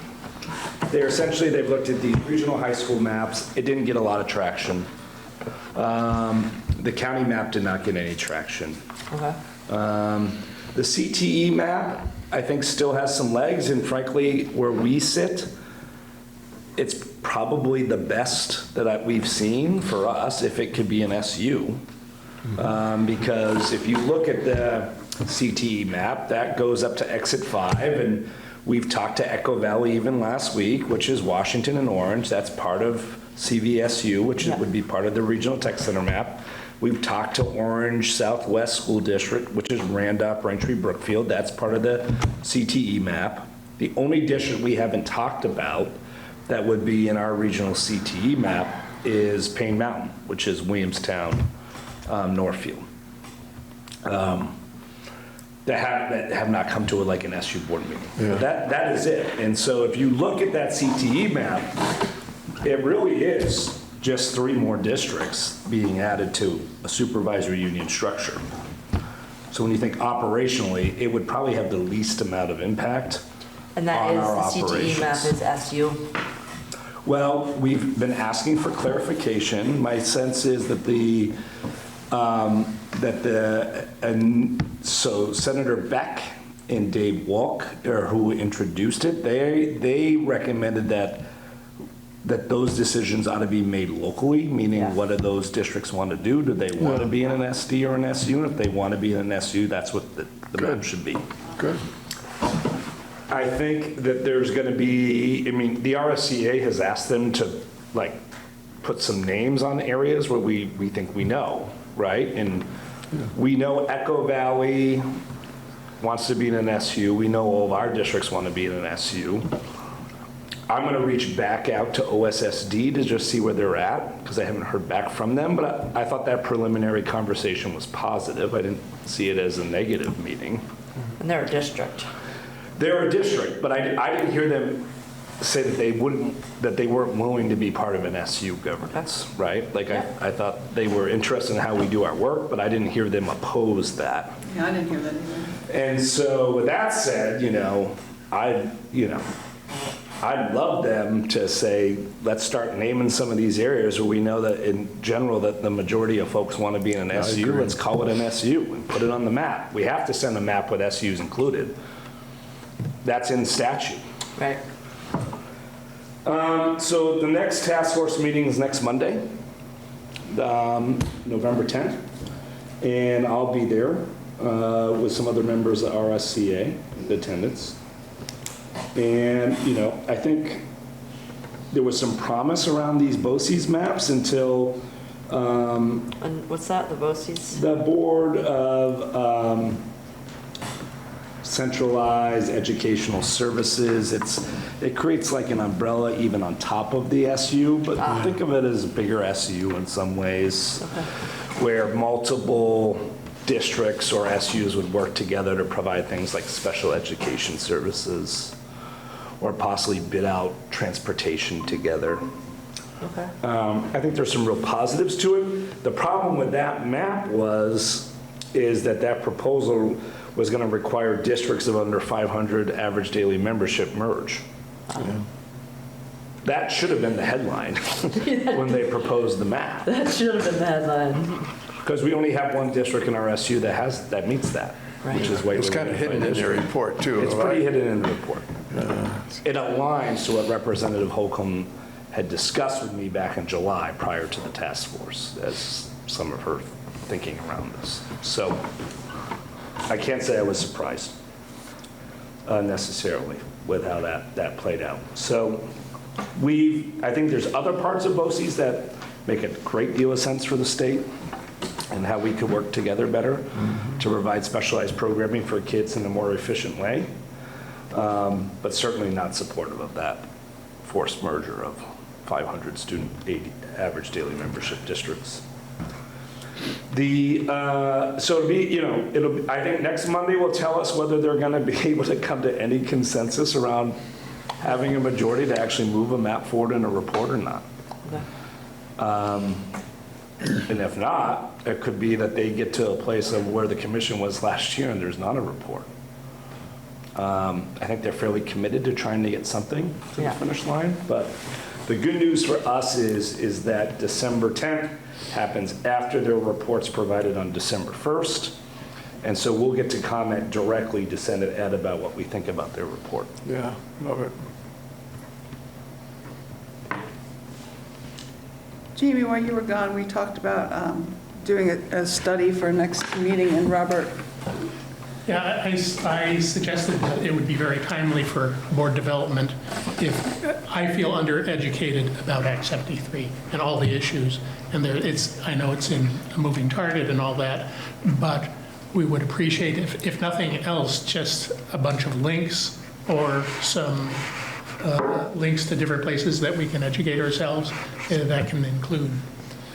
they've looked at the regional high school maps. It didn't get a lot of traction. The county map did not get any traction. Okay. The CTE map, I think, still has some legs, and frankly, where we sit, it's probably the best that we've seen for us, if it could be an SU. Because if you look at the CTE map, that goes up to exit 5, and we've talked to Echo Valley even last week, which is Washington and Orange. That's part of CVSU, which would be part of the Regional Tech Center map. We've talked to Orange Southwest School District, which is Randolph, Braintree, Brookfield. That's part of the CTE map. The only district we haven't talked about that would be in our regional CTE map is Payne Mountain, which is Williamstown, Northfield. That have not come to like an SU board meeting. But that is it. And so if you look at that CTE map, it really is just 3 more districts being added to a supervisory union structure. So when you think operationally, it would probably have the least amount of impact And that on is, our the CTE map operations. is SU. Well, we've been asking for clarification. My sense is that so Senator Beck and Dave Walk, who introduced it, they recommended that those decisions ought to be made locally, meaning Yeah. what do those districts want to do? Do they want to be in an SD or an SU? And if they want to be in an SU, that's what the map should be. Good. I think that there's going to be, I mean, the RSCA has asked them to like put some names on areas where we think we know, right? And we know Echo Valley wants to be in an SU. We know all of our districts want to be in an SU. I'm going to reach back out to OSSD to just see where they're at because I haven't heard back from them. But I thought that preliminary conversation was positive. I didn't see it as a negative meeting. And they're a district. They're a district, but I didn't hear them say that they weren't willing to be part of an SU governance, right? Like I thought they were interested in how we do our work, but I didn't hear them oppose that. Yeah, I didn't hear that either. And so with that said, I'd love them to say, let's start naming some of these areas where we know that in general that the majority of folks want to be in an SU. agree. Let's call it an SU and put it on the map. We have to send a map with SUs included. That's in statute. Right. So the next task force meeting is next Monday, November 10th. And I'll be there with some other members of RSCA in attendance. And, I think there was some promise around these BOCES maps until And what's that, the BOCES? the Board of Centralized Educational Services. It creates like an umbrella even on top of the SU, but think of it as a bigger SU in some ways, where multiple districts or SUs would work together to provide things like special education services or possibly bid out transportation together. Okay. I think there's some real positives to it. The problem with that map is that proposal was going to require districts of under 500 average daily membership merge. That should have been the headline when they proposed the map, That should have been the headline. because we only have one district in our SU that meets that, which is White. It's kind of hidden in your report, too. It's pretty hidden in the report. It aligns to what Representative Holcomb had discussed with me back in July prior to the task force as some of her thinking around this. So I can't say I was surprised necessarily with how that played out. So I think there's other parts of BOCES that make a great deal of sense for the state and how we could work together better to provide specialized programming for kids in a more efficient way, but certainly not supportive of that forced merger of 500 student average daily membership districts. So it'll be, I think next Monday will tell us whether they're going to be able to come to any consensus around having a majority to actually move a map forward in a report or not. And if not, it could be that they get to a place of where the commission was last year and there's not a report. I think they're fairly committed to trying to get something to the finish line, but the good news for us is that December 10th happens after their report's provided on December 1st. And so we'll get to comment directly to Senate Ed about what we think about their report. Yeah, love it. Jamie, while you were gone, we talked about doing a study for next meeting, and Robert, Yeah, I suggested that it would be very timely for board development if I feel undereducated about Act 73 and all the issues. And I know it's in a moving target and all that, but we would appreciate, if nothing else, just a bunch of links or some links to different places that we can educate ourselves. And that can include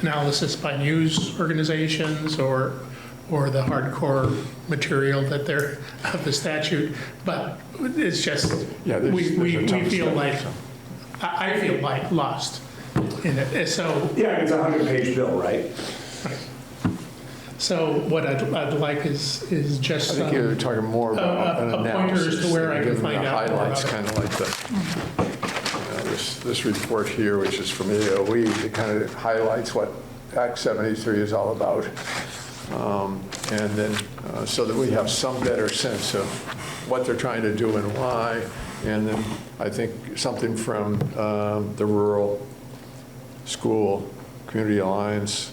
analysis by news organizations or the hardcore material that they're of the statute. But it's just, Yeah, we there's a ton of feel stuff, like, so. I feel like lost in it. So Yeah, it's a 100-page bill, right? what I'd like is just I think you're talking more about an a pointer as analysis. to where I can giving find the out more highlights, about it. kind of like this report here, which is from AOE, it kind of highlights what Act 73 is all about. And then, so that we have some better sense of what they're trying to do and why. And then I think something from the Rural School Community Alliance.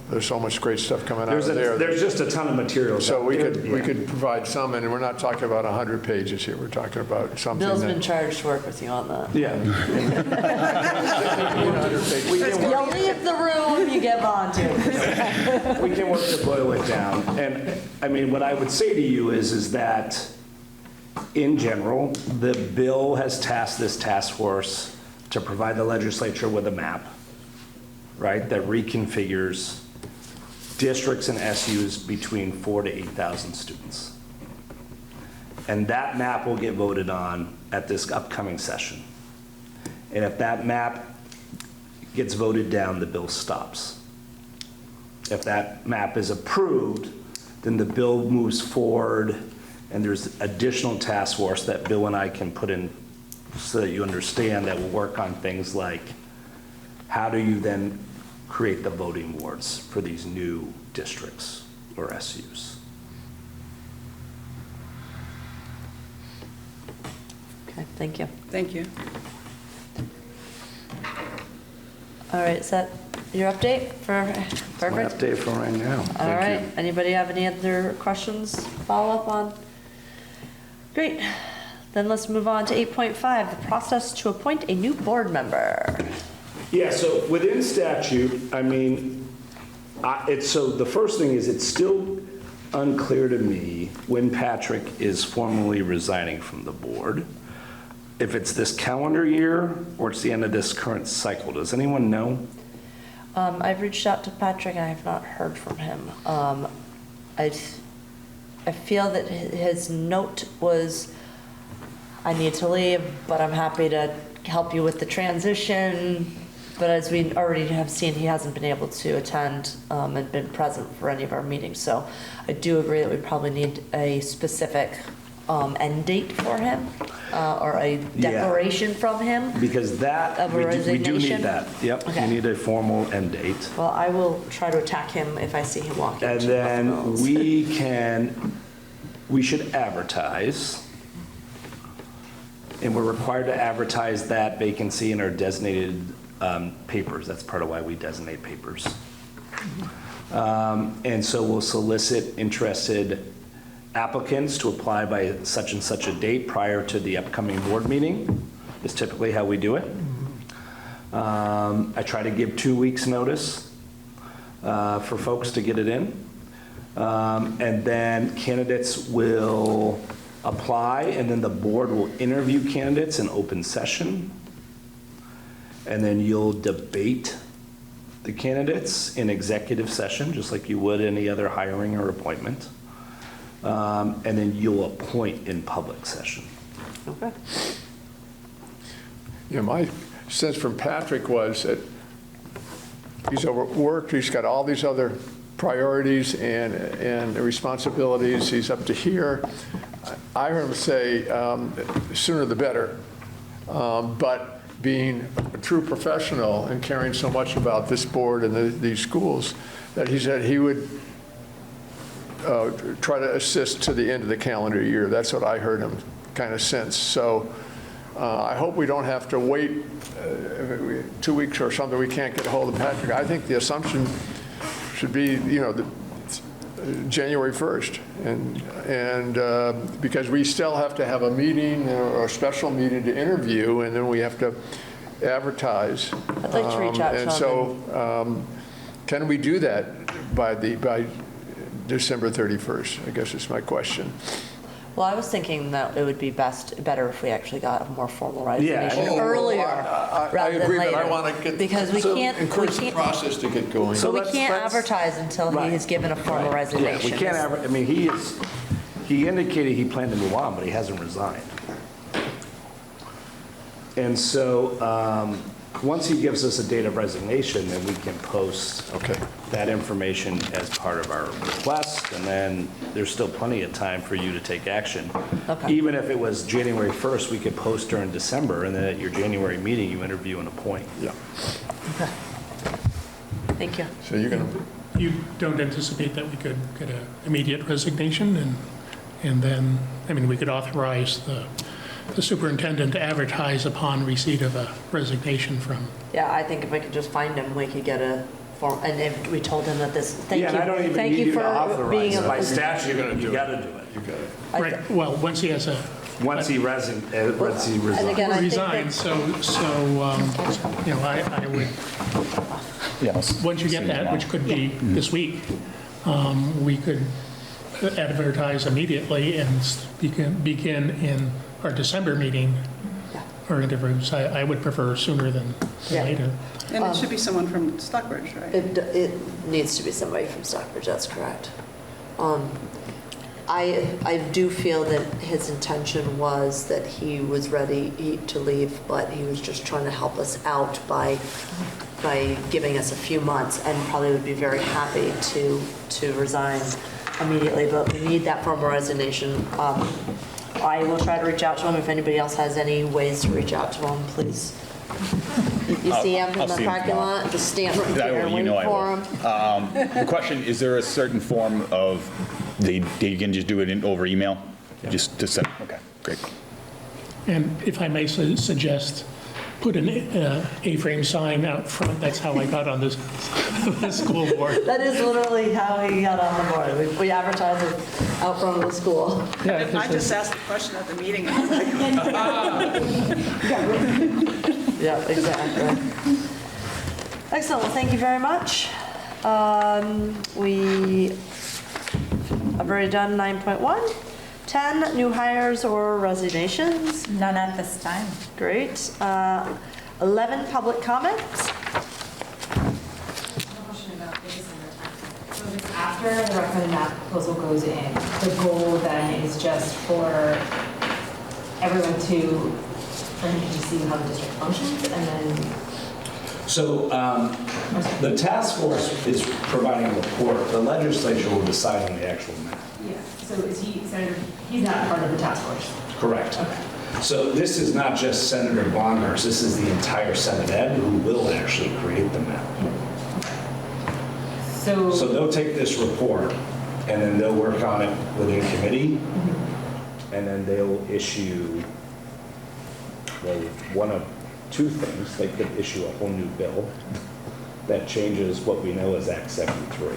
There's so much great stuff coming out of there. There's just a ton of materials. So we out there. could, we could provide some, and we're not talking about 100 pages here. We're talking about something Bill's been that. charged to work with you on that. Yeah. You'll leave the room, you get volunteers. We can work to boil it down. And, I mean, what I would say to you is that, in general, the bill has tasked this task force to provide the legislature with a map, right, that reconfigures districts and SUs between 4,000 to 8,000 students. And that map will get voted on at this upcoming session. And if that map gets voted down, the bill stops. If that map is approved, then the bill moves forward, and there's additional task force that Bill and I can put in so that you understand that will work on things like how do you then create the voting wards for these new districts or SUs. Okay, thank you. Thank you. All right, is that your update for, My perfect? update for right now. All Thank you. right, anybody have any other questions, follow up on? Great, then let's move on to 8.5, the process to appoint a new board member. Yeah, so within statute, I mean, so the first thing is it's still unclear to me when Patrick is formally resigning from the board. If it's this calendar year or it's the end of this current cycle, does anyone know? I've reached out to Patrick, and I have not heard from him. I feel that his note was, I need to leave, but I'm happy to help you with the transition. But as we already have seen, he hasn't been able to attend and been present for any of our meetings. So I do agree that we probably need a specific end date for him or a declaration from him. Because that, Of a we do resignation? need that. Yep, Okay. we need a formal end date. Well, I will try to attack him if I see him walking. And to then Buffalo's. we should advertise. And we're required to advertise that vacancy in our designated papers. That's part of why we designate papers. And so we'll solicit interested applicants to apply by such and such a date prior to the upcoming board meeting, is typically how we do it. I try to give 2 weeks' notice for folks to get it in. And then candidates will apply, and then the board will interview candidates in open session. And then you'll debate the candidates in executive session, just like you would any other hiring or appointment. And then you'll appoint in public session. Okay. Yeah, my sense from Patrick was that he's overworked, he's got all these other priorities and responsibilities, he's up to here. I heard him say, sooner the better. But being a true professional and caring so much about this board and these schools, that he said he would try to assist to the end of the calendar year. That's what I heard him kind of sense. So I hope we don't have to wait 2 weeks or something, we can't get a hold of Patrick. I think the assumption should be, January 1st. And because we still have to have a meeting or a special meeting to interview, and then we have to advertise. I'd like to reach out to him. And so can we do that by December 31st, I guess is my question. Well, I was thinking that it would be better if we actually got a more formal resignation Yeah. earlier I rather than agree, but I later. want to get. Because we so can't- encourage we the can't- process to get going. So we let's- can't let's- advertise until he Right. has given a formal Yeah, resignation. we can't I mean, he indicated he planned to move on, but he hasn't resigned. And so, once he gives us a date of resignation, then we can post that information as part of our request, and then there's still plenty of time for you to take action. Okay. Even if it was January 1st, we could post during December, and then at your January meeting, you interview and appoint. Yeah. Okay. Thank you. So you're going to, You don't anticipate that we could get an immediate resignation and then, I mean, we could authorize the superintendent to advertise upon receipt of a resignation from. Yeah, I think if we could just find him, we could get a form, and if we told him that this, thank you. Yeah, and I don't even Thank need you to for being authorize it. By a- statute, you gotta do it. you got it. I Right, th- well, once he has a. Once he resigns. And again, I think Resigns, that, you know, I would, Yes. once you get that, which could be this week, we could advertise immediately and begin in our December meeting, or interviews. I would prefer sooner than Yeah. later. And it should be someone from Stockbridge, right? it needs to be somebody from Stockbridge, that's correct. I do feel that his intention was that he was ready to leave, but he was just trying to help us out by giving us a few months, and probably would be very happy to resign immediately, but we need that formal resignation. I will try to reach out to him. If anybody else has any ways to reach out to him, please. You see him in I'll the see him parking tomorrow. lot, just stand right I there will, and you wait know I for will. him. The question, is there a certain form of, they can just do it over email? Just to send, okay, great. And if I may suggest, put an A-frame sign out front. That's how I got on this the school board. That is literally how he got on the board. We advertise it out front of the school. Yeah, I just asked the question at the meeting. and Yeah, exactly. Excellent, well, thank you very much. We have already done 9.1. 10, new hires or resignations. None at this time. Great. 11, public comments. Question about the December time. So if it's after the recommended map proposal goes in, the goal then is just for everyone for him to see how the district functions, and then So the task force is providing a report. The legislature will decide on the actual map. yeah. So is Senator, he's not part of the task force. Correct. Okay. So this is not just Senator Bonner's, this is the entire Senate Ed who will actually create the map. So So they'll take this report and then they'll work on it within committee. And then they'll issue, well, one of two things. They could issue a whole new bill that changes what we know as Act 73.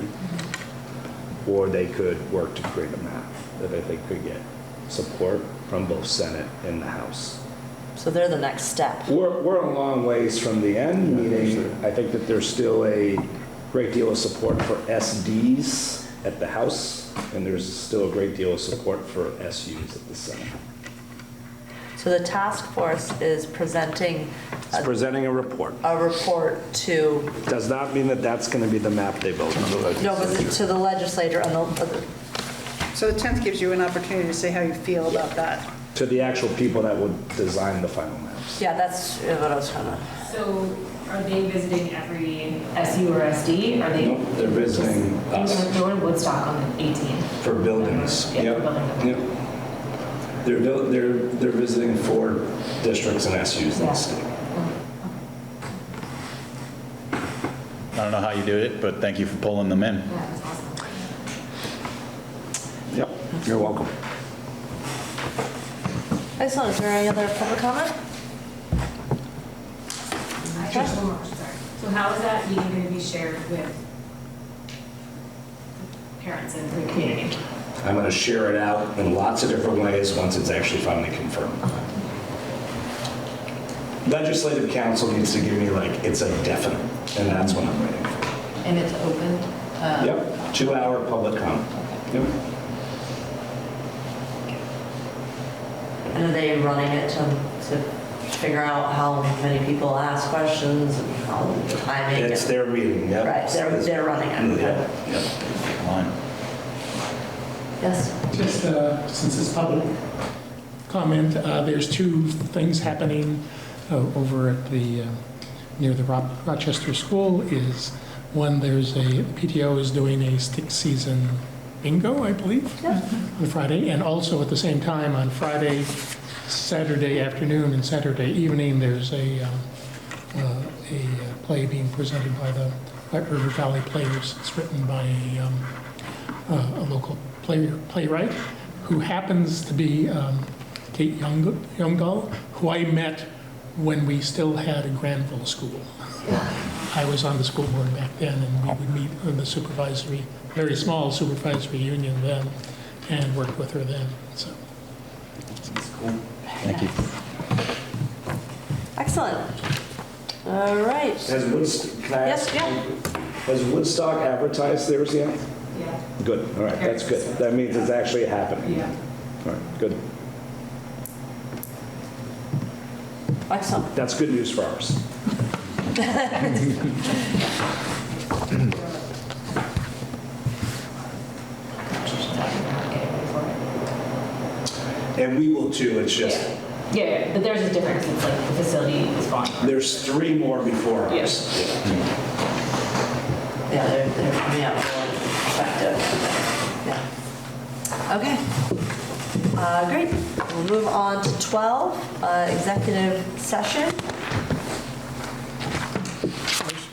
Or they could work to create a map that I think could get support from both Senate and the House. So they're the next step. We're a long ways from the end, meaning I think that there's still a great deal of support for SDs at the House, and there's still a great deal of support for SUs at the Senate. So the task force is presenting It's presenting a report. to, Does not mean that that's going to be the map they vote on. no, but to the legislator and the, So the 10th gives you an opportunity to say how you feel about that. To the actual people that would design the final maps. yeah, that's what I was trying to. So are they visiting every SU or SD? Are they? Nope, they're visiting us. They're in Woodstock on the 18th. For buildings. Yeah, Yep. for building. Yep. They're visiting 4 districts and SUs in the state. I don't know how you do it, but thank you for pulling them in. Yeah, that's awesome. Yep, you're welcome. Excellent, is there any other public comment? Just one more, sorry. So how is that meeting going to be shared with parents and the community? I'm going to share it out in lots of different ways once it's actually finally confirmed. Legislative Council needs to give me it's a definite, and that's what I'm waiting for. And it's open? Yep, 2-hour public comment. Yep. And are they running it to figure out how many people ask questions and how the timing? It's their meeting, yeah. Right, they're running it. Yeah. Fine. Yes? Just since it's public comment, there's two things happening over at the, near the Rochester School. Is one, there's a, PTO is doing a stick season bingo, I believe, on Friday. And also at the same time on Friday, Saturday afternoon and Saturday evening, there's a play being presented by the White River Valley Players. It's written by a local playwright who happens to be Kate Youngdahl, who I met when we still had a Granville school. I was on the school board back then, and we would meet in the supervisory, very small supervisory union then, and worked with her then, so. Thank you. Excellent. All right. Has Woodstock, can I ask? Yes, yeah. Has Woodstock advertised theirs yet? Yeah. Good, all right, that's good. That means it's actually happening. Yeah. All right, good. Excellent. That's good news for ours. And we will too, it's just, Yeah, but theirs is different because it's like the facility is fine. there's 3 more before ours. Yes. Yeah, they're coming out more effective. Yeah. Okay. Great. We'll move on to 12, executive session.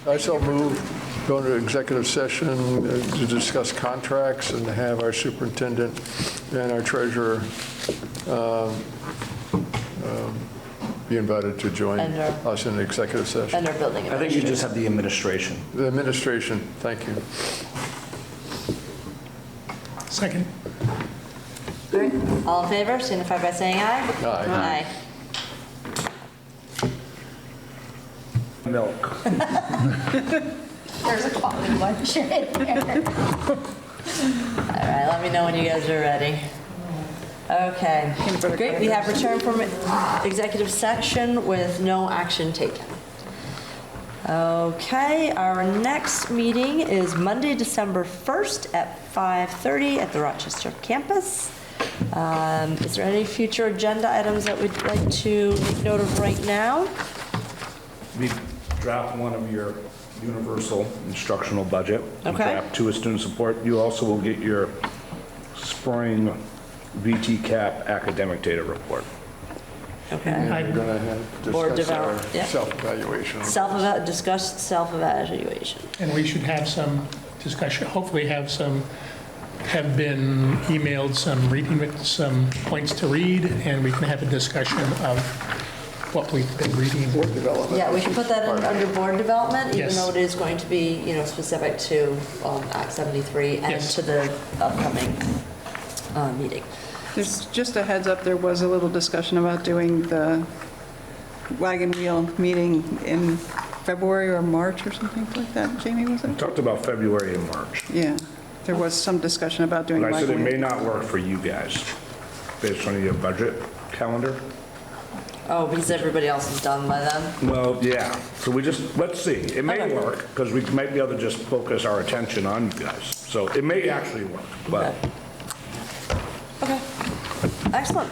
I shall move, go into executive session to discuss contracts and have our superintendent and our treasurer be invited to join And us in the executive session. And our building I think you administrator. just have the administration. The administration, thank you. Second. All right. All in favor, signify by saying aye. Aye. Milk. There's a quality lunch in there. All right, let me know when you guys are ready. Okay, great. We have returned from executive section with no action taken. Okay, our next meeting is Monday, December 1st at 5:30 at the Rochester campus. Is there any future agenda items that we'd like to make note of right now? We draft one of your universal instructional budget. We Okay. Draft 2 is student support. You also will get your spring VT cap academic data report. Okay. And we're going to Board discuss our develop- yeah. self-evaluation. Discuss self-evaluation. And we should have some discussion, hopefully have been emailed some some points to read, and we can have a discussion of what we've been reading. Board development. Yeah, we can put that under board development, even Yes. though it is going to be, specific to Act 73 and Yes. to the upcoming meeting. There's just a heads up, there was a little discussion about doing the wagon wheel meeting in February or March or something like that. Jamie, was We it? talked about February and March. Yeah, there was some discussion about doing But I said wagon it may wheel. not work for you guys based on your budget calendar. Oh, because everybody else is done by then? Well, yeah, so let's see. It may Okay. work, because we might be able to just focus our attention on you guys. So it may actually work, but Okay. Excellent.